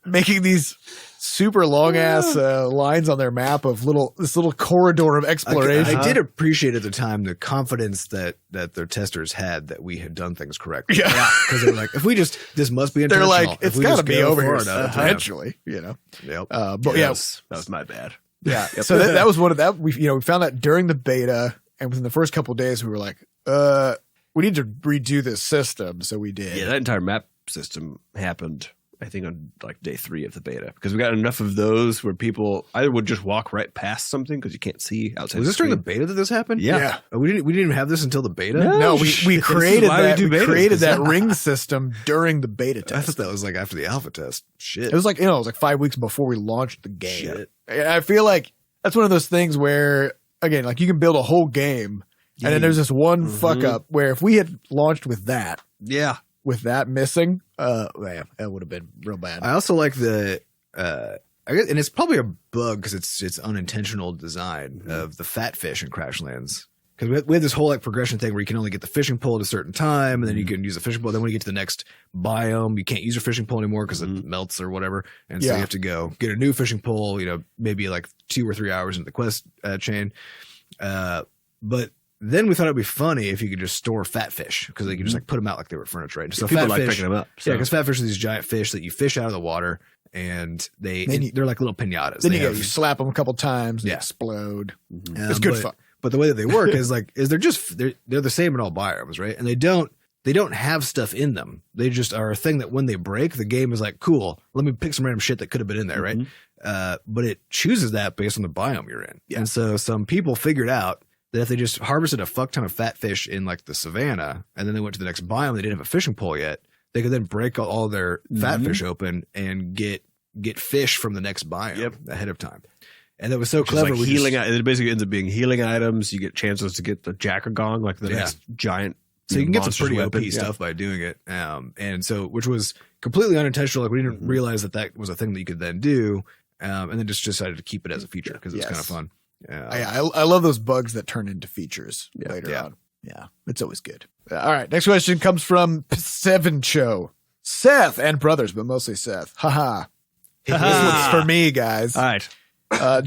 Making these super long ass lines on their map of this little corridor of exploration. I did appreciate at the time the confidence that their testers had that we had done things correctly. Yeah. Because they were like, this must be intentional. They're like, it's got to be over here eventually, Yep. But that was my bad. Yeah. So that was one of that. We found that during the beta, and within the first couple of days, we were like, we need to redo this system. So we did. Yeah, that entire map system happened, I think, on like day 3 of the beta, because we got enough of those where people either would just walk right past something because you can't see outside. Was this during the beta that this happened? Yeah. We didn't even have this until the beta. No, we created that. We created that ring system during the beta test. I thought that was like after the alpha test. Shit. It was like 5 weeks before we launched the game. Shit. And I feel like that's one of those things where, again, like you can build a whole game, and then there's this one fuck up where if we had launched with that, with that missing, man, that would have been real bad. I also like the, I guess, and it's probably a bug because it's unintentional design of the fat fish in Crashlands. Because we had this whole like progression thing where you can only get the fishing pole at a certain time, and then you can use the fishing pole. Then when you get to the next biome, you can't use your fishing pole anymore because it melts or whatever, and so you have to go get a new fishing pole. Maybe like 2 or 3 hours into the quest chain. But then we thought it'd be funny if you could just store fat fish because they could just like put them out like they were furniture, right? So people fat like fish, picking them up. So. Yeah, because fat fish are these giant fish that you fish out of the water, and they're like little pinatas. Then you slap them a couple times, they explode. It's good fun. But the way that they work is they're the same in all biomes, right? And they don't have stuff in them. They just are a thing that when they break, the game is like, cool, let me pick some random shit that could have been in there, right? But it chooses that based on the biome you're in. And so some people figured out that if they just harvested a fuck ton of fat fish in like the savannah, and then they went to the next biome, they didn't have a fishing pole yet, they could then break all their fat fish open and get fish from the next biome ahead of time. And that was so clever. Like it basically ends up being healing items. You get chances to get the Jackagong, like the next giant. So you can get some pretty OP stuff by doing it. And so, which was completely unintentional. Like we didn't realize that was a thing that you could then do. And then just decided to keep it as a feature because it's kind of fun. I love those bugs that turn into features later on. Yeah, it's always good. All right, next question comes from P7Cho. Seth and brothers, but mostly Seth. Haha. This one's for me, guys. All right.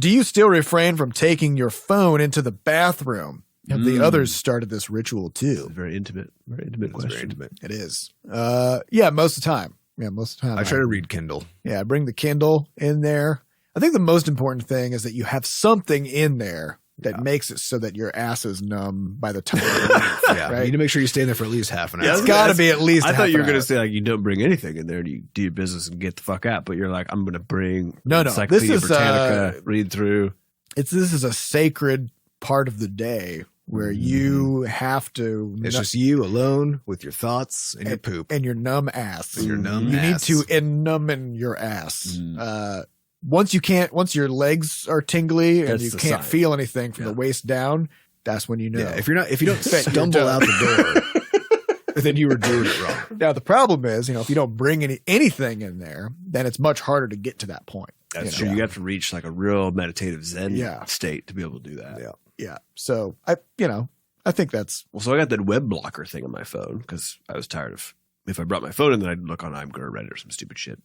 Do you still refrain from taking your phone into the bathroom? Have the others started this ritual too? Very intimate question. Very intimate. It is. Yeah, most of the time. I try to read Kindle. Yeah, bring the Kindle in there. I think the most important thing is that you have something in there that makes it so that your ass is numb by the time you leave. You need to make sure you stay in there for at least half an hour. Yeah, it's got to be at least. I thought you were going to say like you don't bring anything in there and you do your business and get the fuck out. But you're like, I'm going to bring Encyclopedia Britannica, read through. This is a sacred part of the day where you have to. It's just you alone with your thoughts and your poop and your numb ass. And your numb you ass. need to numb your ass. Once your legs are tingly and you can't feel anything from the waist down, that's when you know. Yeah, if you don't stumble out the door, then you were doing it wrong. Now the problem is, if you don't bring anything in there, then it's much harder to get to that point. That's true. You have to reach like a real meditative Zen state to be able to do that. Yeah. So I think that's so I got that web blocker thing on my phone because I was tired of if I brought my phone in, then I'd look on I'm or Reddit or some stupid shit.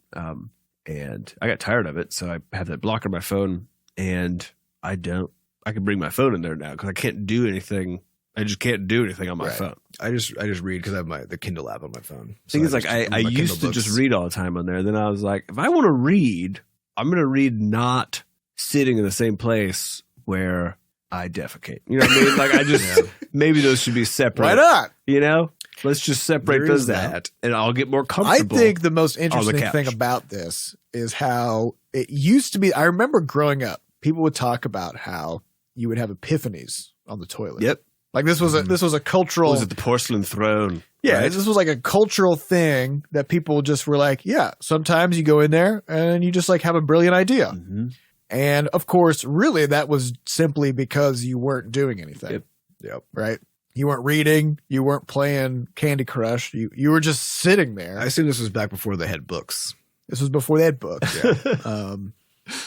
And I got tired of it, so I have that blocker on my phone, and I can bring my phone in there now because I can't do anything I just can't do anything on my phone. I just read because I have the Kindle app on my phone. So I think I used to just read all the time on there. Then I was like, if I want to read, I'm going to read not sitting in the same place where I defecate. You know what I mean? Like I just maybe those should be separate. Why not? You know, let's just separate those out, and I'll get more comfortable. I think the most interesting thing about this is how it used to be. I remember growing up, people would talk about how you would have epiphanies on the toilet. Yep. Like this was a cultural. Was it the porcelain throne? Yeah, right? This was like a cultural thing that people just were like, yeah. Sometimes you go in there and you just like have a brilliant idea. Mm-hmm. And of course, really, that was simply because you weren't doing anything. Yep. Right. You weren't reading. You weren't playing Candy Crush. You were just sitting there. I assume this was back before they had books. This was before they had books. Yeah.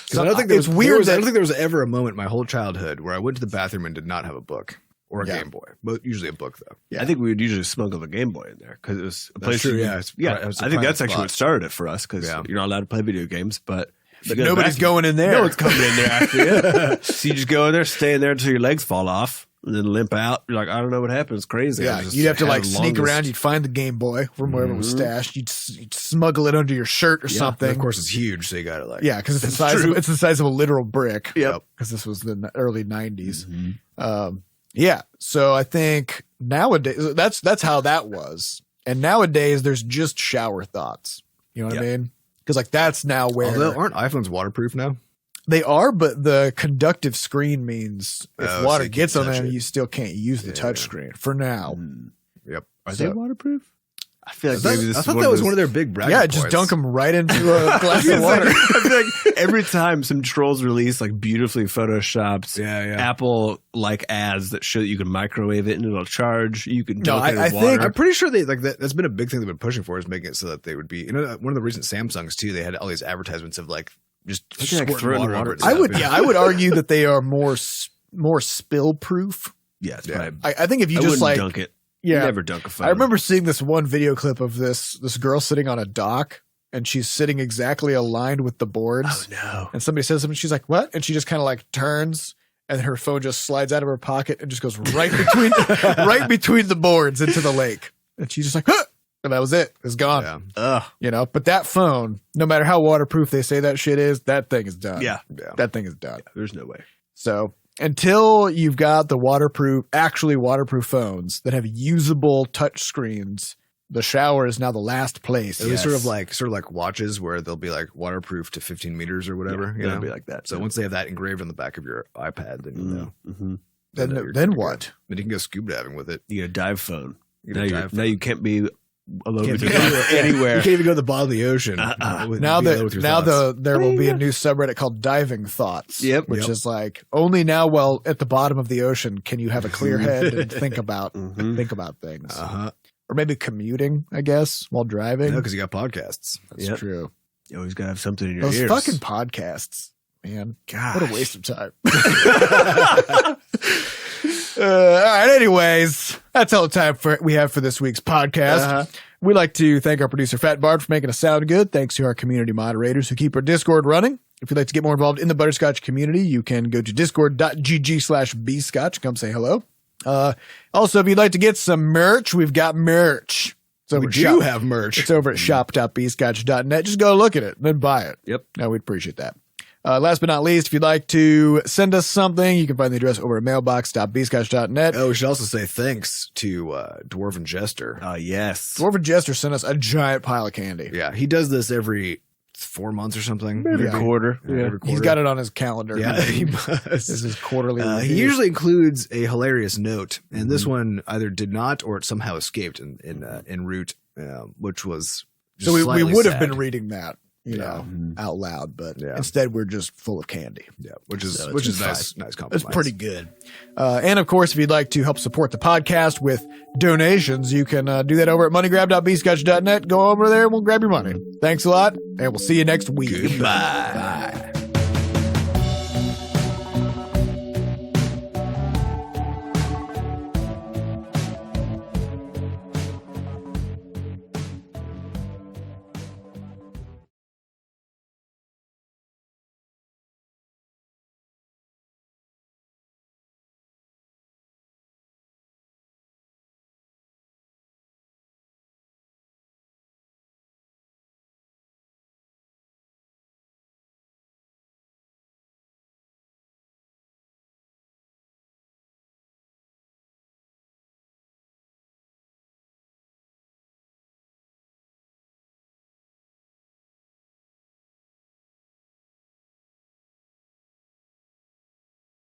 So I don't think I don't think there was ever a moment in my whole childhood where I went to the bathroom and did not have a book or a Game Boy, but usually a book though. Yeah. I think we would usually smuggle the Game Boy in there because it was a place. True, I think that's actually what started it for us because you're not allowed to play video games, but nobody's going in there. No one's coming in there after you. So you just go in there, stay in there until your legs fall off, and then limp out. You're like, I don't know what happened. It's crazy. Yeah, you'd have to like sneak around. You'd find the Game Boy from wherever it was stashed. You'd smuggle it under your shirt or something. And of course, it's huge, so you got to like because it's the size of a literal brick. Yep. Because this was the early 90s. Mm-hmm. So I think nowadays that's how that was, and nowadays there's just shower thoughts. You know what I mean? Because like that's now where aren't iPhones waterproof now? They are, but the conductive screen means if water gets on them, you still can't use the touch screen for now. Yep. Are they waterproof? I feel like maybe I thought that was one of their big bragging points. Just dunk them right into a glass of water. I feel like every time some trolls release like beautifully photoshopped Apple like ads that show that you can microwave it and it'll charge. You can dunk it in water. Think I'm pretty sure that's been a big thing they've been pushing for is making it so that they would be. You know, one of the recent Samsungs too. They had all these advertisements of like just squirting water over it. I would argue that they are more spill proof. Yes, I think if you just like dunk it. Yeah, never dunk a phone. I remember seeing this one video clip of this girl sitting on a dock, and she's sitting exactly aligned with the boards. Oh no! And somebody says something, she's like, "What?" And she just kind of like turns, and her phone just slides out of her pocket and just goes right between the boards into the lake. And she's just like, "Huh!" And that was it. It's gone. Yeah. You know, but that phone, no matter how waterproof they say that shit is, that thing is done. Yeah. That thing is done. Yeah, there's no way. So until you've got the actually waterproof phones that have usable touch screens, the shower is now the last place. It's sort of like watches where they'll be like waterproof to 15 meters or whatever. Yeah, it'll be like that. So once they have that engraved on the back of your iPad, then you know. Mm-hmm. Then what? Then you can go scuba diving with it. You get a dive phone. Now you can't be alone with your anywhere. You can't even go to the bottom of the ocean. Now there will be a new subreddit called Diving Thoughts. Yep. Which is like only now while at the bottom of the ocean can you have a clear head and think about things. Or maybe commuting, I guess, while driving. No, because you got podcasts. That's true. You always gotta have something in your ears. Those fucking podcasts, man. God, what a waste of time. All right. Anyways, that's all the time we have for this week's podcast. We'd like to thank our producer Fat Bard for making us sound good. Thanks to our community moderators who keep our Discord running. If you'd like to get more involved in the Butterscotch community, you can go to discord.gg/bscotch. Come say hello. Also, if you'd like to get some merch, we've got merch. We do have merch. It's over at shop.bscotch.net. Just go look at it and then buy it. Yep. No, we'd appreciate that. Last but not least, if you'd like to send us something, you can find the address over at mailbox.bscotch.net. Oh, we should also say thanks to Dwarven Jester. Yes. Dwarven Jester sent us a giant pile of candy. Yeah, he does this every 4 months or something. Every quarter. Yeah. Every quarter. He's got it on his calendar. Yeah, he must. This is his quarterly. He usually includes a hilarious note, and this one either did not or it somehow escaped en route, which was so we would have sad. been reading that. Out loud, but instead we're just full of candy. Yeah, which is nice compliment. It's pretty good. And of course, if you'd like to help support the podcast with donations, you can do that over at moneygrab.bscotch.net. Go over there and we'll grab your money. Thanks a lot, and we'll see you next week. Goodbye. Bye.